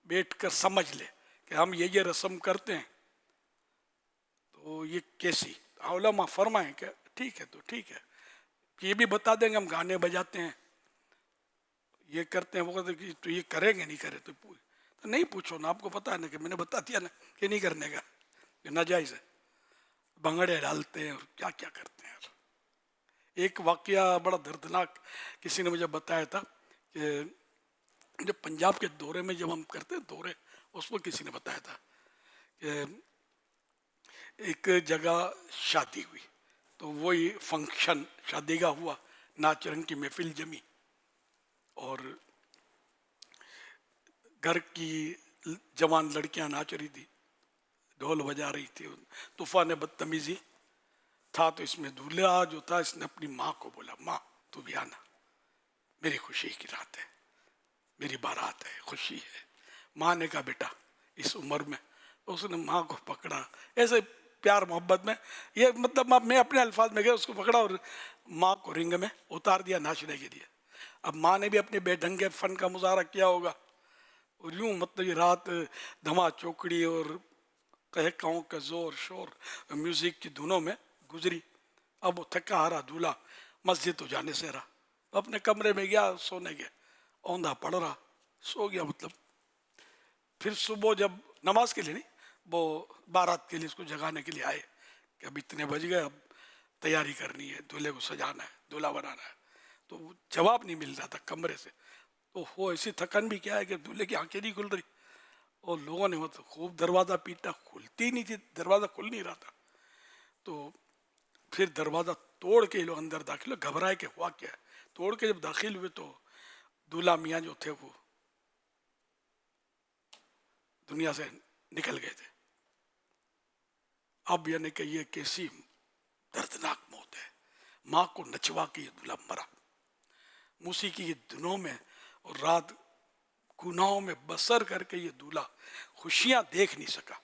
بیٹھ کر سمجھ لے کہ ہم یہ رسم کرتے ہیں تو یہ کیسی. علماء فرمائیں کہ ٹھیک ہے تو ٹھیک ہے, یہ بھی بتا دیں گے ہم گانے بجاتے ہیں, یہ کرتے ہیں, وہ کہتے ہیں تو یہ کریں گے نہیں کرے تو نہیں پوچھو نا, آپ کو پتا ہے نا کہ میں نے بتا دیا نا کہ نہیں کرنے کا, یہ ناجائز ہے. بھنگڑے ڈالتے ہیں اور کیا کیا کرتے ہیں. ایک واقعہ بڑا دردناک کسی نے مجھے بتایا تھا کہ جب پنجاب کے دورے میں جب ہم کرتے ہیں دورے, اس میں کسی نے بتایا تھا کہ ایک جگہ شادی ہوئی تو وہی فنکشن شادی کا ہوا, ناچ رنگ کی محفل جمی, اور گھر کی جوان لڑکیاں ناچ رہی تھی, ڈھول بجا رہی تھی. طوفان بدتمیزی تھا تو اس میں دولہا جو تھا اس نے اپنی ماں کو بولا, ماں تو بھی آنا, میری خوشی کی رات ہے, میری بارات ہے, خوشی ہے. ماں نے کہا بیٹا اس عمر میں, اس نے ماں کو پکڑا ایسے پیار محبت میں, یہ مطلب میں اپنے الفاظ میں گیا, اس کو پکڑا اور ماں کو رنگ میں اتار دیا ناچنے کے لیے. اب ماں نے بھی اپنے بے ڈھنگے فن کا مظاہرہ کیا ہوگا, اور یوں مطلب یہ رات دھما چوکڑی اور کہکاؤں کا زور شور میوزک کی دھنوں میں گزری. اب وہ تھکا ہارا دولہا مسجد تو جانے سے رہا, اپنے کمرے میں گیا سونے گیا, اوندھا پڑ رہا, سو گیا. مطلب پھر صبح جب نماز کے لیے نہیں, وہ بارات کے لیے اس کو جگانے کے لیے آئے کہ اب اتنے بج گئے, اب تیاری کرنی ہے, دولہے کو سجانا ہے, دولہا بنانا ہے. تو جواب نہیں مل رہا تھا کمرے سے. تو وہ ایسی تھکن بھی کیا ہے کہ دولہے کی آنکھیں نہیں کھل رہی, اور لوگوں نے مطلب خوب دروازہ پیٹا, کھلتی نہیں تھی, دروازہ کھل نہیں رہا تھا. تو پھر دروازہ توڑ کے لوگ اندر داخل ہوئے, گھبرائے کہ ہوا کیا ہے. توڑ کے جب داخل ہوئے تو دولہا میاں جو تھے وہ دنیا سے نکل گئے تھے. اب یعنی کہ یہ کیسی دردناک موت ہے, ماں کو نچوا کے یہ دولہا مرا, موسیقی کے دنوں میں اور رات گناہوں میں بسر کر کے یہ دولہا خوشیاں دیکھ نہیں سکا.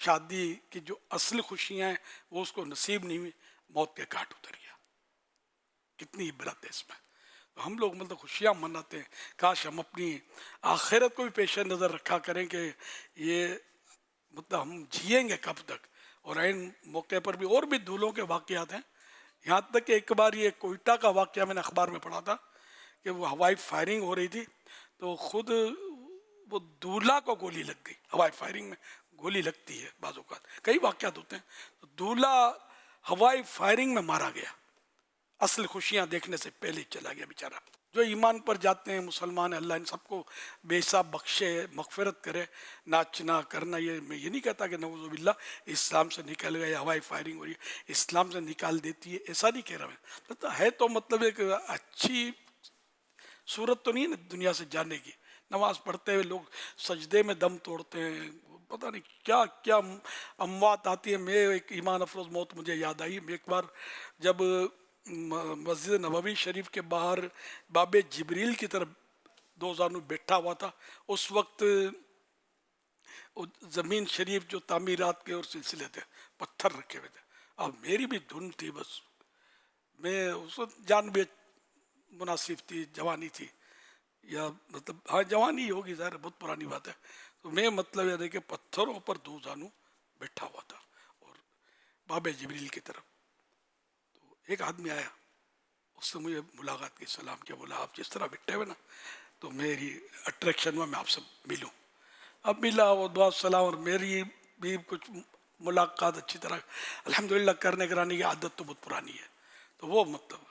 شادی کی جو اصل خوشیاں ہیں وہ اس کو نصیب نہیں ہوئی, موت کے گھاٹ اتر گیا. کتنی عبرت ہے اس میں. تو ہم لوگ مطلب خوشیاں مناتے ہیں, کاش ہم اپنی آخرت کو بھی پیش نظر رکھا کریں کہ یہ مطلب ہم جئیں گے کب تک. اور این موقع پر بھی اور بھی دولوں کے واقعات ہیں, یہاں تک کہ ایک بار یہ کوئٹہ کا واقعہ میں نے اخبار میں پڑھا تھا کہ وہ ہوائی فائرنگ ہو رہی تھی تو خود وہ دولہا کو گولی لگ گئی. ہوائی فائرنگ میں گولی لگتی ہے بعض اوقات, کئی واقعات ہوتے ہیں. تو دولہا ہوائی فائرنگ میں مارا گیا, اصل خوشیاں دیکھنے سے پہلے ہی چلا گیا بیچارہ. جو ایمان پر جاتے ہیں مسلمان, اللہ ان سب کو بے حساب بخشے, مغفرت کرے. ناچنا کرنا یہ میں یہ نہیں کہتا کہ نعوذ باللہ اسلام سے نکل گئے, ہوائی فائرنگ ہو رہی ہے اسلام سے نکال دیتی ہے, ایسا نہیں کہہ رہا میں. ہے تو مطلب ایک اچھی صورت تو نہیں ہے دنیا سے جانے کی. نماز پڑھتے ہوئے لوگ سجدے میں دم توڑتے ہیں, پتہ نہیں کیا کیا اموات آتی ہیں. میں ایک ایمان افروز موت مجھے یاد آئی. میں ایک بار جب مسجد نبوی شریف کے باہر باب جبریل کی طرف دو زانو بیٹھا ہوا تھا, اس وقت زمین شریف جو تعمیرات کے اور سلسلے تھے, پتھر رکھے ہوئے تھے. اب میری بھی دھن تھی, بس میں اس وقت جان بھی مناسب تھی, جوانی تھی, یا مطلب ہاں جوانی ہوگی ظاہر, بہت پرانی بات ہے. تو میں مطلب یہ کہ پتھروں پر دو زانو بیٹھا ہوا تھا اور باب جبریل کی طرف. تو ایک آدمی آیا, اس نے مجھے ملاقات کی, سلام کیا, بولا آپ جس طرح بیٹھے ہوئے نا تو میری اٹریکشن ہوا میں آپ سے ملوں. اب ملا, وہ دعا سلام, اور میری بھی کچھ ملاقات اچھی طرح الحمدللہ کرنے کرانے کی عادت تو بہت پرانی ہے. تو وہ مطلب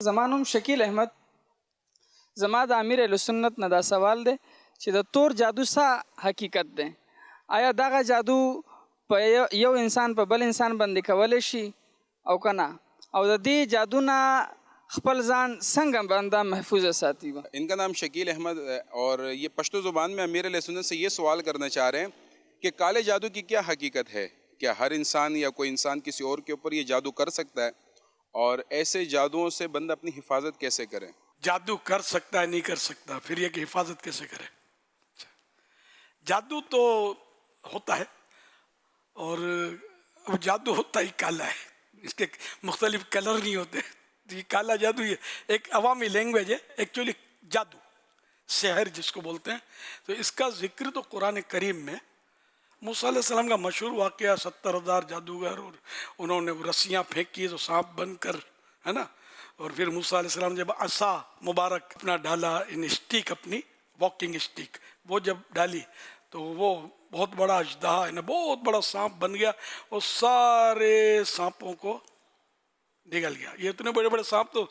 زمانم شکیل احمد زما د امیر اهل سنت نه دا سوال دی چې د تور جادو څه حقیقت دی؟ آیا دغه جادو په یو انسان په بل انسان باندې کولی شي او که نه؟ او د دې جادو نه خپل ځان څنګه بنده محفوظ ساتي؟ ان کا نام شکیل احمد ہے اور یہ پشتو زبان میں امیر علیہ سنت سے یہ سوال کرنا چاہ رہے ہیں کہ کالے جادو کی کیا حقیقت ہے؟ کیا ہر انسان یا کوئی انسان کسی اور کے اوپر یہ جادو کر سکتا ہے؟ اور ایسے جادوؤں سے بندہ اپنی حفاظت کیسے کرے؟ جادو کر سکتا ہے نہیں کر سکتا، پھر یہ کہ حفاظت کیسے کرے؟ جادو تو ہوتا ہے، اور اب جادو ہوتا ہی کالا ہے، اس کے مختلف کلر نہیں ہوتے۔ یہ کالا جادو یہ ایک عوامی لینگویج ہے، ایکچولی جادو سحر جس کو بولتے ہیں۔ تو اس کا ذکر تو قرآن کریم میں موسیٰ علیہ السلام کا مشہور واقعہ 70,000 جادوگر اور انہوں نے رسیاں پھینکی تو سانپ بن کر، ہے نا، اور پھر موسیٰ علیہ السلام جب عصا مبارک اپنا ڈالا، ان اسٹیک اپنی واکنگ اسٹیک وہ جب ڈالی تو وہ بہت بڑا اژدہا ہے نا، بہت بڑا سانپ بن گیا، اور سارے سانپوں کو نگل گیا۔ یہ اتنے بڑے بڑے سانپ تو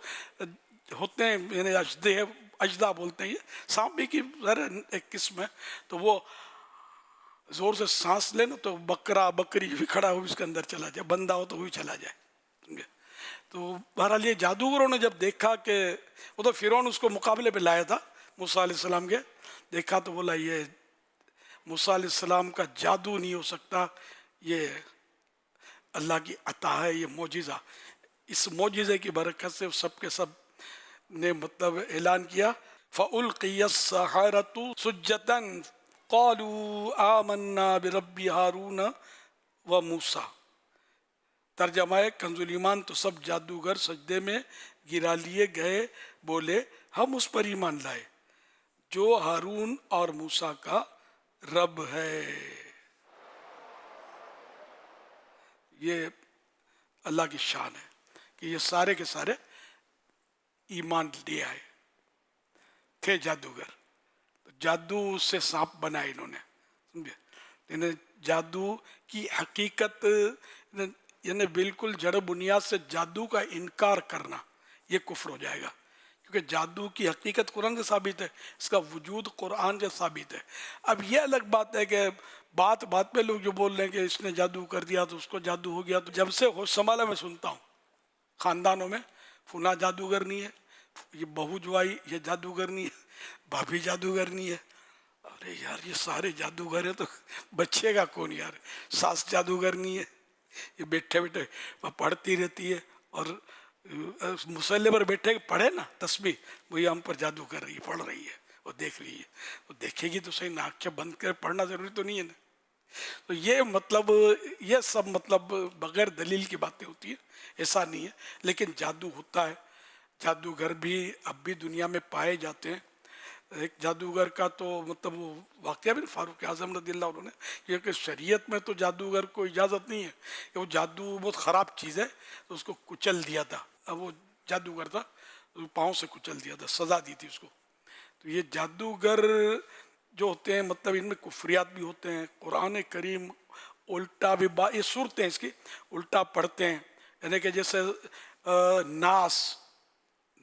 ہوتے ہیں، یعنی اژدہا بولتے ہیں، یہ سانپ بھی کی ایک قسم ہے۔ تو وہ زور سے سانس لے نا تو بکرا بکری بھی کھڑا ہو اس کے اندر چلا جائے، بندہ ہو تو وہی چلا جائے۔ تو بہرحال یہ جادوگروں نے جب دیکھا کہ وہ تو فرعون اس کو مقابلے پہ لایا تھا موسیٰ علیہ السلام کے، دیکھا تو بولا یہ موسیٰ علیہ السلام کا جادو نہیں ہو سکتا، یہ اللہ کی عطا ہے، یہ معجزہ۔ اس معجزے کی برکت سے سب کے سب نے مطلب اعلان کیا فَأُلْقِيَ السَّحَرَةُ سُجَّدًا قَالُوا آمَنَّا بِرَبِّ هَارُونَ وَمُوسَى. ترجمہ ہے کنز ایمان تو سب جادوگر سجدے میں گرا لیے گئے، بولے ہم اس پر ایمان لائے جو ہارون اور موسیٰ کا رب ہے. یہ اللہ کی شان ہے کہ یہ سارے کے سارے ایمان لے آئے تھے جادوگر. جادو سے سانپ بنائے انہوں نے، سمجھے؟ انہیں جادو کی حقیقت یعنی بالکل جڑ بنیاد سے جادو کا انکار کرنا یہ کفر ہو جائے گا، کیونکہ جادو کی حقیقت قرآن سے ثابت ہے، اس کا وجود قرآن سے ثابت ہے. اب یہ الگ بات ہے کہ بات میں لوگ جو بول رہے ہیں کہ اس نے جادو کر دیا تو اس کو جادو ہو گیا. تو جب سے ہوش سنبھالا میں سنتا ہوں خاندانوں میں فلاں جادوگر نہیں ہے، یہ بہو جو آئی یہ جادوگر نہیں ہے، بھابھی جادوگر نہیں ہے. ارے یار یہ سارے جادوگر ہیں تو بچے گا کون یار؟ ساس جادوگر نہیں ہے، یہ بیٹھے وہ پڑھتی رہتی ہے اور مسلح پر بیٹھے پڑھے نا تسبیح، وہی ہم پر جادو کر رہی ہے، پڑھ رہی ہے، وہ دیکھ رہی ہے. وہ دیکھے گی تو صحیح، ناکیں بند کر پڑھنا ضروری تو نہیں ہے نا. تو یہ مطلب یہ سب مطلب بغیر دلیل کی باتیں ہوتی ہیں، ایسا نہیں ہے. لیکن جادو ہوتا ہے، جادوگر بھی اب بھی دنیا میں پائے جاتے ہیں. ایک جادوگر کا تو مطلب وہ واقعہ بھی فاروق اعظم رضی اللہ عنہ نے یہ کہ شریعت میں تو جادوگر کو اجازت نہیں ہے کہ وہ جادو بہت خراب چیز ہے تو اس کو کچل دیا تھا. اب وہ جادوگر تھا پاؤں سے کچل دیا تھا، سزا دی تھی اس کو. تو یہ جادوگر جو ہوتے ہیں مطلب ان میں کفریات بھی ہوتے ہیں. قرآن کریم الٹا بھی یہ صورتیں اس کی الٹا پڑھتے ہیں، یعنی کہ جیسے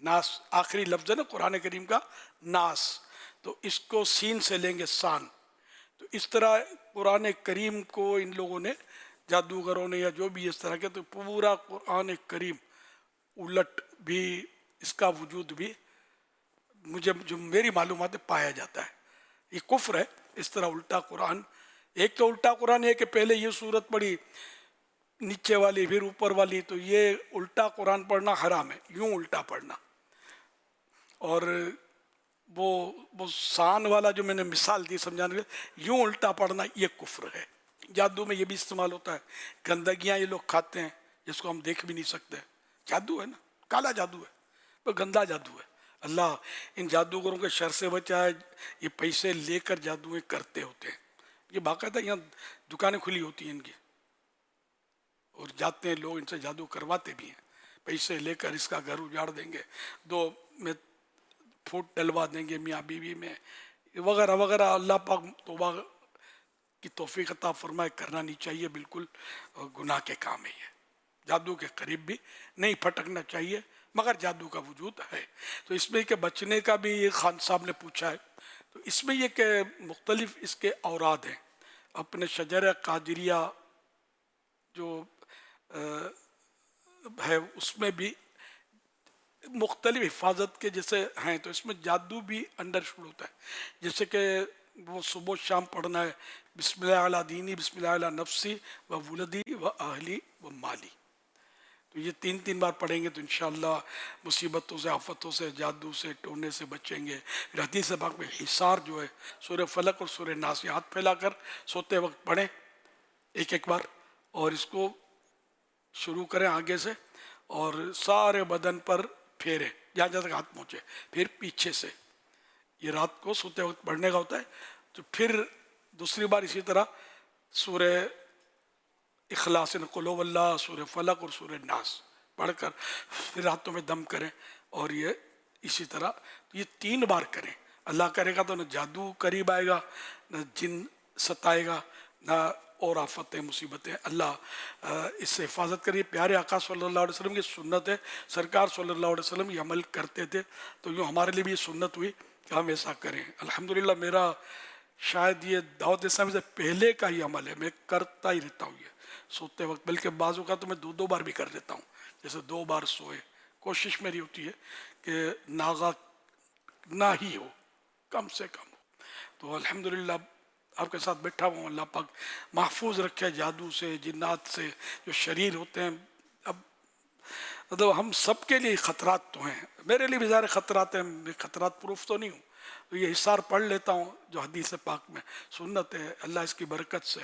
ناس آخری لفظ ہے نا قرآن کریم کا ناس، تو اس کو سین سے لیں گے سان. تو اس طرح قرآن کریم کو ان لوگوں نے جادوگروں نے یا جو بھی اس طرح کے، تو پورا قرآن کریم الٹ بھی اس کا وجود بھی مجھے جو میری معلومات ہے پایا جاتا ہے. یہ کفر ہے اس طرح الٹا قرآن. ایک تو الٹا قرآن ہے کہ پہلے یہ صورت پڑھی نیچے والی پھر اوپر والی، تو یہ الٹا قرآن پڑھنا حرام ہے، یوں الٹا پڑھنا. اور وہ سان والا جو میں نے مثال دی سمجھانے کے لیے، یوں الٹا پڑھنا یہ کفر ہے. جادو میں یہ بھی استعمال ہوتا ہے. گندگیاں یہ لوگ کھاتے ہیں جس کو ہم دیکھ بھی نہیں سکتے، جادو ہے نا، کالا جادو ہے، وہ گندا جادو ہے. اللہ ان جادوگروں کے شر سے بچائے. یہ پیسے لے کر جادویں کرتے ہوتے ہیں، یہ باقاعدہ یہاں دکانیں کھلی ہوتی ہیں ان کی، اور جاتے ہیں لوگ ان سے جادو کرواتے بھی ہیں. پیسے لے کر اس کا گھر اجاڑ دیں گے، 2 میں پھوٹ ڈلوا دیں گے میاں بیوی میں وغیرہ وغیرہ. اللہ پاک توبہ کی توفیق عطا فرمائے. کرنا نہیں چاہیے، بالکل گناہ کے کام ہے. یہ جادو کے قریب بھی نہیں پھٹکنا چاہیے، مگر جادو کا وجود ہے. تو اس میں کہ بچنے کا بھی خان صاحب نے پوچھا ہے، تو اس میں یہ کہ مختلف اس کے اوراد ہیں. اپنے شجر قادریہ جو ہے اس میں بھی مختلف حفاظت کے جیسے ہیں، تو اس میں جادو بھی انڈر شوٹ ہوتا ہے. جیسے کہ وہ صبح شام پڑھنا ہے بسم اللہ علی دینی، بسم اللہ علی نفسی و ولدی و اہلی و مالی. تو یہ 3 بار پڑھیں گے تو انشاءاللہ مصیبتوں سے، آفتوں سے، جادو سے، ٹونے سے بچیں گے. پھر حدیث پاک میں حصار جو ہے سورہ فلق اور سورہ ناس، یہ ہاتھ پھیلا کر سوتے وقت پڑھیں ایک بار، اور اس کو شروع کریں آگے سے اور سارے بدن پر پھیریں جہاں تک ہاتھ پہنچے. پھر پیچھے سے، یہ رات کو سوتے وقت پڑھنے کا ہوتا ہے. تو پھر دوسری بار اسی طرح سورہ اخلاص، قل هو اللہ، سورہ فلق اور سورہ ناس پڑھ کر پھر ہاتھوں میں دم کریں. اور یہ اسی طرح یہ 3 بار کریں. اللہ کرے گا تو نہ جادو قریب آئے گا، نہ جن ستائے گا، نہ اور آفتیں مصیبتیں. اللہ اس سے حفاظت کریے. پیارے آقا صلی اللہ علیہ وسلم کی سنت ہے، سرکار صلی اللہ علیہ وسلم یہ عمل کرتے تھے، تو یوں ہمارے لیے بھی یہ سنت ہوئی کہ ہم ایسا کریں. الحمدللہ میرا شاید یہ دعوت اسلامی سے پہلے کا ہی عمل ہے، میں کرتا ہی رہتا ہوں یہ سوتے وقت. بلکہ بعض اوقات تو میں 2 بار بھی کر دیتا ہوں، جیسے 2 بار سوئے. کوشش میری ہوتی ہے کہ ناغہ نہ ہی ہو، کم سے کم. تو الحمدللہ آپ کے ساتھ بیٹھا ہوں. اللہ پاک محفوظ رکھے جادو سے، جنات سے جو شریر ہوتے ہیں. اب مطلب ہم سب کے لیے خطرات تو ہیں، میرے لیے بھی ظاہر خطرات ہیں، میں خطرات پروف تو نہیں ہوں، تو یہ حصار پڑھ لیتا ہوں جو حدیث پاک میں سنت ہے، اللہ اس کی برکت سے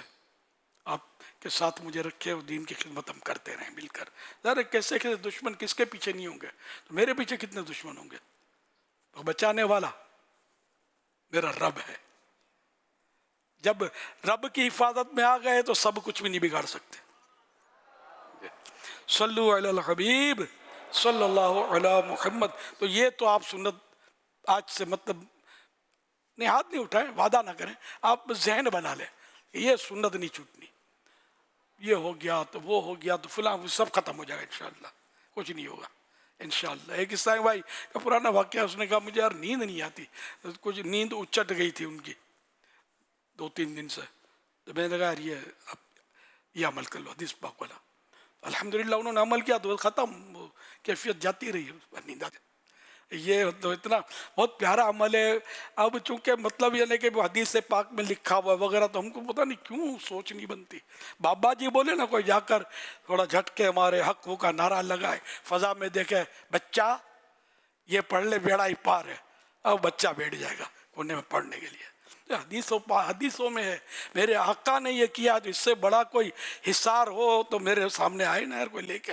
آپ کے ساتھ مجھے رکھے اور دین کی خدمت ہم کرتے رہیں مل کر. ظاہر کیسے کیسے دشمن کس کے پیچھے نہیں ہوں گے، تو میرے پیچھے کتنے دشمن ہوں گے، تو بچانے والا میرا رب ہے. جب رب کی حفاظت میں آ گئے تو سب کچھ بھی نہیں بگاڑ سکتے. صلو علی الحبیب صلی اللہ علی محمد. تو یہ تو آپ سنت آج سے مطلب نہیں، ہاتھ نہیں اٹھائیں، وعدہ نہ کریں، آپ ذہن بنا لیں یہ سنت نہیں چھوٹنی، یہ ہو گیا تو وہ ہو گیا تو فلاں، وہ سب ختم ہو جائے گا انشاءاللہ، کچھ نہیں ہوگا انشاءاللہ. ایک عیسائی بھائی کا پرانا واقعہ، اس نے کہا مجھے یار نیند نہیں آتی، کچھ نیند اچٹ گئی تھی ان کی 2-3 دن سے. تو میں نے کہا یار یہ عمل کر لو حدیث پاک والا. الحمدللہ انہوں نے عمل کیا تو ختم، وہ کیفیت جاتی رہی، نیند آتی. یہ تو اتنا بہت پیارا عمل ہے. اب چونکہ مطلب یہ نہیں کہ وہ حدیث پاک میں لکھا ہوا وغیرہ، تو ہم کو پتہ نہیں کیوں سوچ نہیں بنتی. بابا جی بولے نا، کوئی جا کر تھوڑا جھٹکے مارے، حق ہو کا نعرہ لگائے، فضا میں دیکھے بچہ یہ پڑھ لے بیڑا ہی پار ہے، اب بچہ بیٹھ جائے گا کونے میں پڑھنے کے لیے. حدیثوں میں ہے، میرے آقا نے یہ کیا، تو اس سے بڑا کوئی حصار ہو تو میرے سامنے آئے نا یار کوئی لے کے.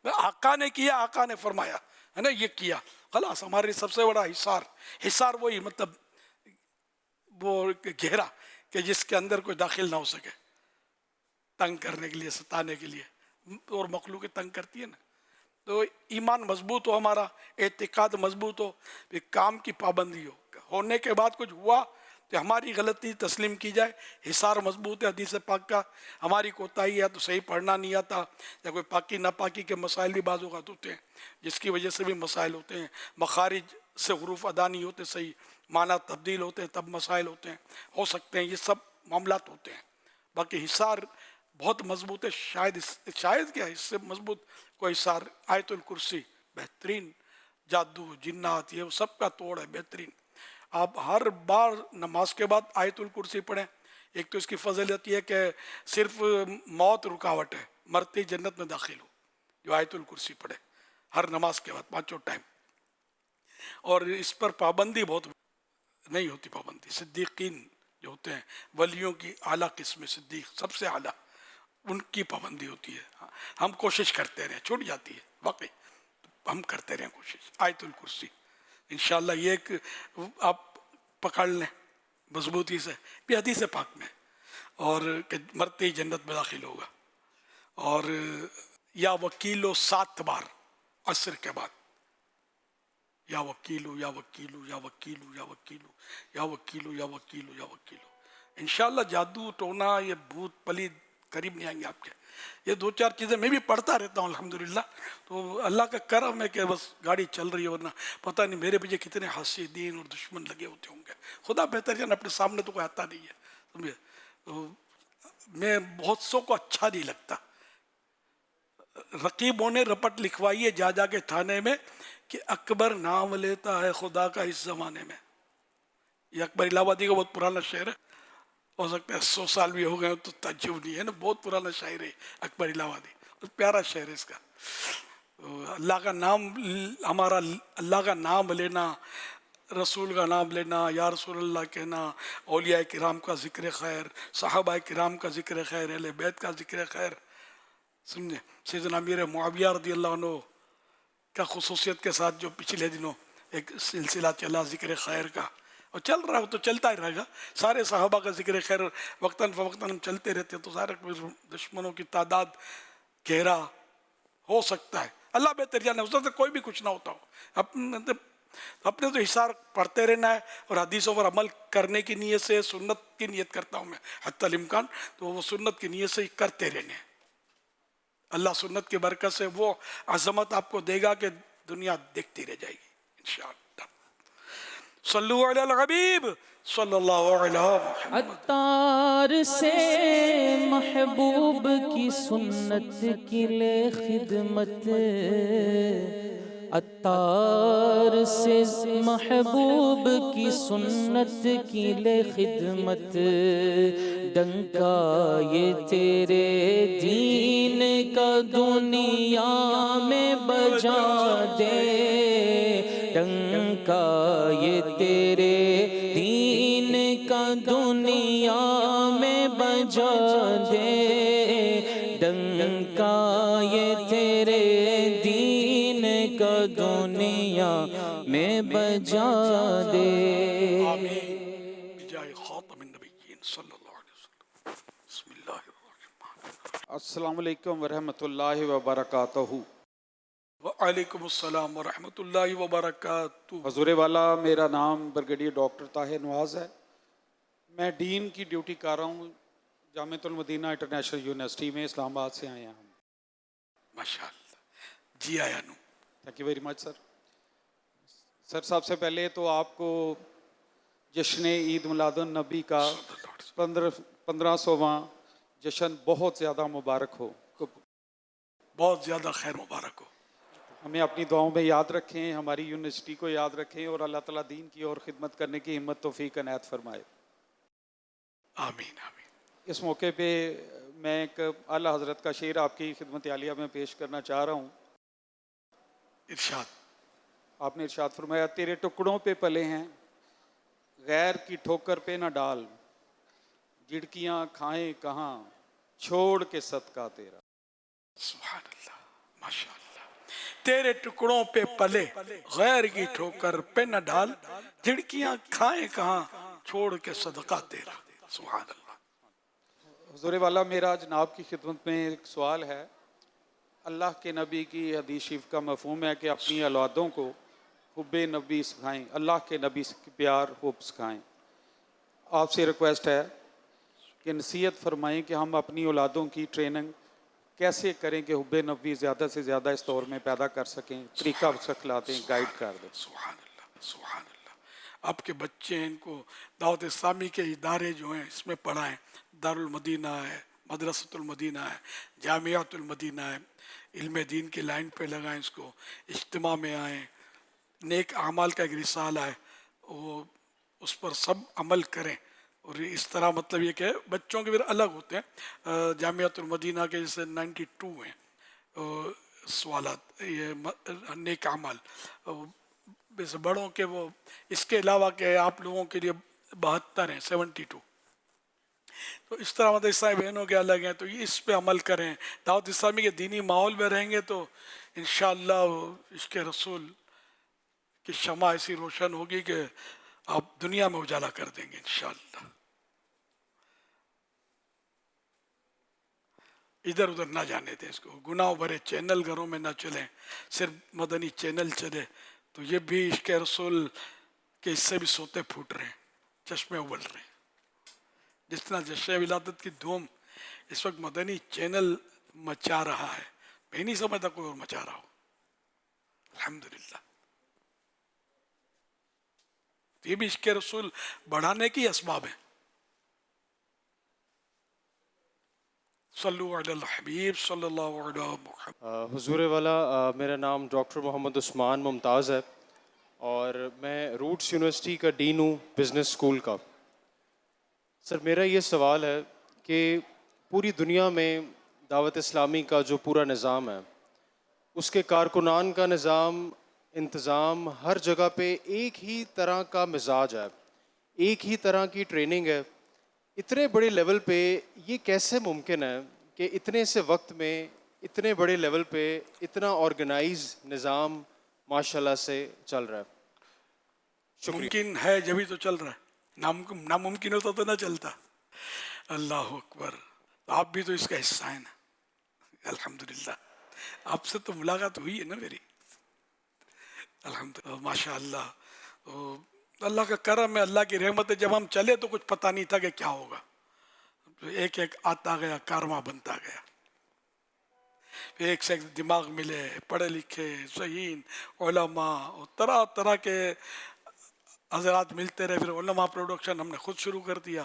آقا نے کیا، آقا نے فرمایا ہے نا، یہ کیا خلاص. ہمارے سب سے بڑا حصار وہی مطلب وہ گھیرا کہ جس کے اندر کوئی داخل نہ ہو سکے، تنگ کرنے کے لیے، ستانے کے لیے. اور مخلوق تنگ کرتی ہے نا. تو ایمان مضبوط ہو، ہمارا اعتقاد مضبوط ہو، کام کی پابندی ہو، ہونے کے بعد کچھ ہوا تو ہماری غلطی تسلیم کی جائے. حصار مضبوط ہے حدیث پاک کا. ہماری کوتاہی ہے تو صحیح پڑھنا نہیں آتا، یا کوئی پاکی ناپاکی کے مسائل بھی بعض اوقات ہوتے ہیں جس کی وجہ سے بھی مسائل ہوتے ہیں. مخارج سے حروف ادا نہیں ہوتے صحیح، معنی تبدیل ہوتے ہیں تب مسائل ہوتے ہیں، ہو سکتے ہیں، یہ سب معاملات ہوتے ہیں. باقی حصار بہت مضبوط ہے. شاید کیا اس سے مضبوط کوئی حصار آیت الکرسی بہترین. جادو جنات یہ سب کا توڑ ہے بہترین. آپ ہر بار نماز کے بعد آیت الکرسی پڑھیں. ایک تو اس کی فضیلت یہ ہے کہ صرف موت رکاوٹ ہے، مرتے جنت میں داخل ہو جو آیت الکرسی پڑھے ہر نماز کے بعد 5 ٹائم. اور اس پر پابندی بہت نہیں ہوتی. پابندی صدیقین جو ہوتے ہیں، ولیوں کی اعلیٰ قسم صدیق سب سے اعلیٰ، ان کی پابندی ہوتی ہے. ہم کوشش کرتے رہیں، چھوٹ جاتی ہے واقعی، ہم کرتے رہیں کوشش. آیت الکرسی انشاءاللہ یہ ایک آپ پکڑ لیں مضبوطی سے، بھی حدیث پاک میں، اور کہ مرتے ہی جنت میں داخل ہوگا. اور یا وکیلو 7 بار عصر کے بعد، یا وکیلو یا وکیلو یا وکیلو یا وکیلو یا وکیلو یا وکیلو یا وکیلو. انشاءاللہ جادو ٹونا یہ بھوت پلید قریب نہیں آئیں گے آپ کے. یہ 2-4 چیزیں میں بھی پڑھتا رہتا ہوں الحمدللہ. تو اللہ کا کرم ہے کہ بس گاڑی چل رہی ہے، ورنہ پتہ نہیں میرے پیچھے کتنے حاسدین اور دشمن لگے ہوتے ہوں گے. خدا بہتر جان، اپنے سامنے تو کوئی آتا نہیں ہے، سمجھے. تو میں بہت سو کو اچھا نہیں لگتا. رقیبوں نے رپٹ لکھوائی ہے جا کے تھانے میں کہ اکبر نام لیتا ہے خدا کا اس زمانے میں. یہ اکبر الہ آبادی کا بہت پرانا شعر ہے، ہو سکتا ہے 100 سال بھی ہو گئے تو تعجب نہیں ہے نا. بہت پرانا شاعر ہے اکبر الہ آبادی، بہت پیارا شعر ہے اس کا. اللہ کا نام، ہمارا اللہ کا نام لینا، رسول کا نام لینا، یا رسول اللہ کہنا، اولیاء کرام کا ذکر خیر، صحابہ کرام کا ذکر خیر، اہل بیت کا ذکر خیر. سمجھے. سیدنا امیر معاویہ رضی اللہ عنہ کا خصوصیت کے ساتھ جو پچھلے دنوں ایک سلسلہ چلا ذکر خیر کا، اور چل رہا ہے تو چلتا ہی رہے گا. سارے صحابہ کا ذکر خیر وقتاً فوقتاً ہم چلتے رہتے ہیں، تو سارے دشمنوں کی تعداد گہرا ہو سکتا ہے. اللہ بہتر جانے، اس سے کوئی بھی کچھ نہ ہوتا ہو. اپنے تو حصار پڑھتے رہنا ہے، اور حدیثوں پر عمل کرنے کی نیت سے، سنت کی نیت کرتا ہوں میں حتی الامکان، تو وہ سنت کی نیت سے ہی کرتے رہنے. اللہ سنت کی برکت سے وہ عظمت آپ کو دے گا کہ دنیا دیکھتی رہ جائے گی انشاءاللہ. صلو علی الحبیب صلی اللہ علیہ محمد. عطار سے محبوب کی سنت کی لے خدمت، عطار سے محبوب کی سنت کی لے خدمت، ڈنکا یہ تیرے دین کا دنیا میں بجا دے، ڈنکا یہ تیرے دین کا دنیا میں بجا دے، ڈنکا یہ تیرے دین کا دنیا میں بجا دے۔ آمین بجائے خاتم النبیین صلی اللہ علیہ وسلم۔ بسم اللہ الرحمن الرحیم۔ السلام علیکم ورحمۃ اللہ وبرکاتہ۔ وعلیکم السلام ورحمۃ اللہ وبرکاتہ۔ حضور والا، میرا نام برگیڈیئر ڈاکٹر طاہر نواز ہے، میں ڈین کی ڈیوٹی کر رہا ہوں جامعۃ المدینہ انٹرنیشنل یونیورسٹی میں، اسلام آباد سے آئے ہیں ہم۔ ماشاء اللہ جی آیا نو۔ تھینک یو ویری مچ سر۔ سر سب سے پہلے تو آپ کو جشن عید میلاد النبی کا 1500واں جشن بہت زیادہ مبارک ہو، بہت زیادہ خیر مبارک ہو۔ ہمیں اپنی دعاؤں میں یاد رکھیں، ہماری یونیورسٹی کو یاد رکھیں، اور اللہ تعالیٰ دین کی اور خدمت کرنے کی ہمت توفیق عنایت فرمائے۔ آمین آمین۔ اس موقع پہ میں ایک اعلیٰ حضرت کا شعر آپ کی خدمت عالیہ میں پیش کرنا چاہ رہا ہوں۔ ارشاد۔ آپ نے ارشاد فرمایا، تیرے ٹکڑوں پہ پلے ہیں، غیر کی ٹھوکر پہ نہ ڈال، جھڑکیاں کھائیں کہاں، چھوڑ کے صدقہ تیرا۔ سبحان اللہ، ماشاء اللہ۔ تیرے ٹکڑوں پہ پلے، غیر کی ٹھوکر پہ نہ ڈال، جھڑکیاں کھائیں کہاں، چھوڑ کے صدقہ تیرا۔ سبحان اللہ۔ حضور والا، میرا جناب کی خدمت میں ایک سوال ہے۔ اللہ کے نبی کی حدیث شریف کا مفہوم ہے کہ اپنی اولادوں کو حب نبی سکھائیں، اللہ کے نبی کی پیار حب سکھائیں۔ آپ سے ریکویسٹ ہے کہ نصیحت فرمائیں کہ ہم اپنی اولادوں کی ٹریننگ کیسے کریں کہ حب نبی زیادہ سے زیادہ اس دور میں پیدا کر سکیں، طریقہ سکھلا دیں، گائیڈ کر دیں۔ سبحان اللہ سبحان اللہ۔ آپ کے بچے ہیں، ان کو دعوت اسلامی کے ادارے جو ہیں اس میں پڑھائیں۔ دارالمدینہ ہے، مدرسۃ المدینہ ہے، جامعۃ المدینہ ہے، علم دین کی لائن پہ لگائیں اس کو، اجتماع میں آئیں، نیک اعمال کا ایک رسالہ ہے وہ اس پر سب عمل کریں۔ اور اس طرح مطلب یہ کہ بچوں کے پھر الگ ہوتے ہیں، جامعۃ المدینہ کے جیسے 92 ہیں سوالات، یہ نیک اعمال، ویسے بڑوں کے وہ اس کے علاوہ کہ آپ لوگوں کے لیے 72 ہیں، 72۔ تو اس طرح مطلب عیسائی بہنوں کے الگ ہیں، تو یہ اس پہ عمل کریں۔ دعوت اسلامی کے دینی ماحول میں رہیں گے تو انشاءاللہ عشق رسول کی شمع ایسی روشن ہوگی کہ آپ دنیا میں اجالا کر دیں گے انشاءاللہ۔ ادھر ادھر نہ جانے دیں اس کو، گناہ بھرے چینل گھروں میں نہ چلیں، صرف مدنی چینل چلے، تو یہ بھی عشق رسول کے اس سے بھی سوتے پھوٹ رہے ہیں، چشمے ابل رہے ہیں۔ جس طرح جشن ولادت کی دھوم اس وقت مدنی چینل مچا رہا ہے، میں نہیں سمجھتا کوئی اور مچا رہا ہو، الحمدللہ۔ یہ بھی عشق رسول بڑھانے کی اسباب ہیں۔ صلو علی الحبیب صلی اللہ علیہ محمد۔ حضور والا، میرا نام ڈاکٹر محمد عثمان ممتاز ہے اور میں روٹس یونیورسٹی کا ڈین ہوں بزنس اسکول کا۔ سر میرا یہ سوال ہے کہ پوری دنیا میں دعوت اسلامی کا جو پورا نظام ہے، اس کے کارکنان کا نظام، انتظام، ہر جگہ پہ ایک ہی طرح کا مزاج ہے، ایک ہی طرح کی ٹریننگ ہے۔ اتنے بڑے لیول پہ یہ کیسے ممکن ہے کہ اتنے سے وقت میں اتنے بڑے لیول پہ اتنا آرگنائز نظام ماشاءاللہ سے چل رہا ہے؟ ممکن ہے جبھی تو چل رہا ہے، ناممکن ہوتا تو نہ چلتا۔ اللہ اکبر۔ آپ بھی تو اس کا حصہ ہیں نا، الحمدللہ۔ آپ سے تو ملاقات ہوئی ہے نا میری، الحمدللہ، ماشاء اللہ۔ اللہ کا کرم ہے، اللہ کی رحمت ہے۔ جب ہم چلے تو کچھ پتہ نہیں تھا کہ کیا ہوگا، ایک ایک آتا گیا، کارواں بنتا گیا، ایک سے ایک دماغ ملے، پڑھے لکھے صحیح علماء اور طرح طرح کے حضرات ملتے رہے۔ پھر علماء پروڈکشن ہم نے خود شروع کر دیا،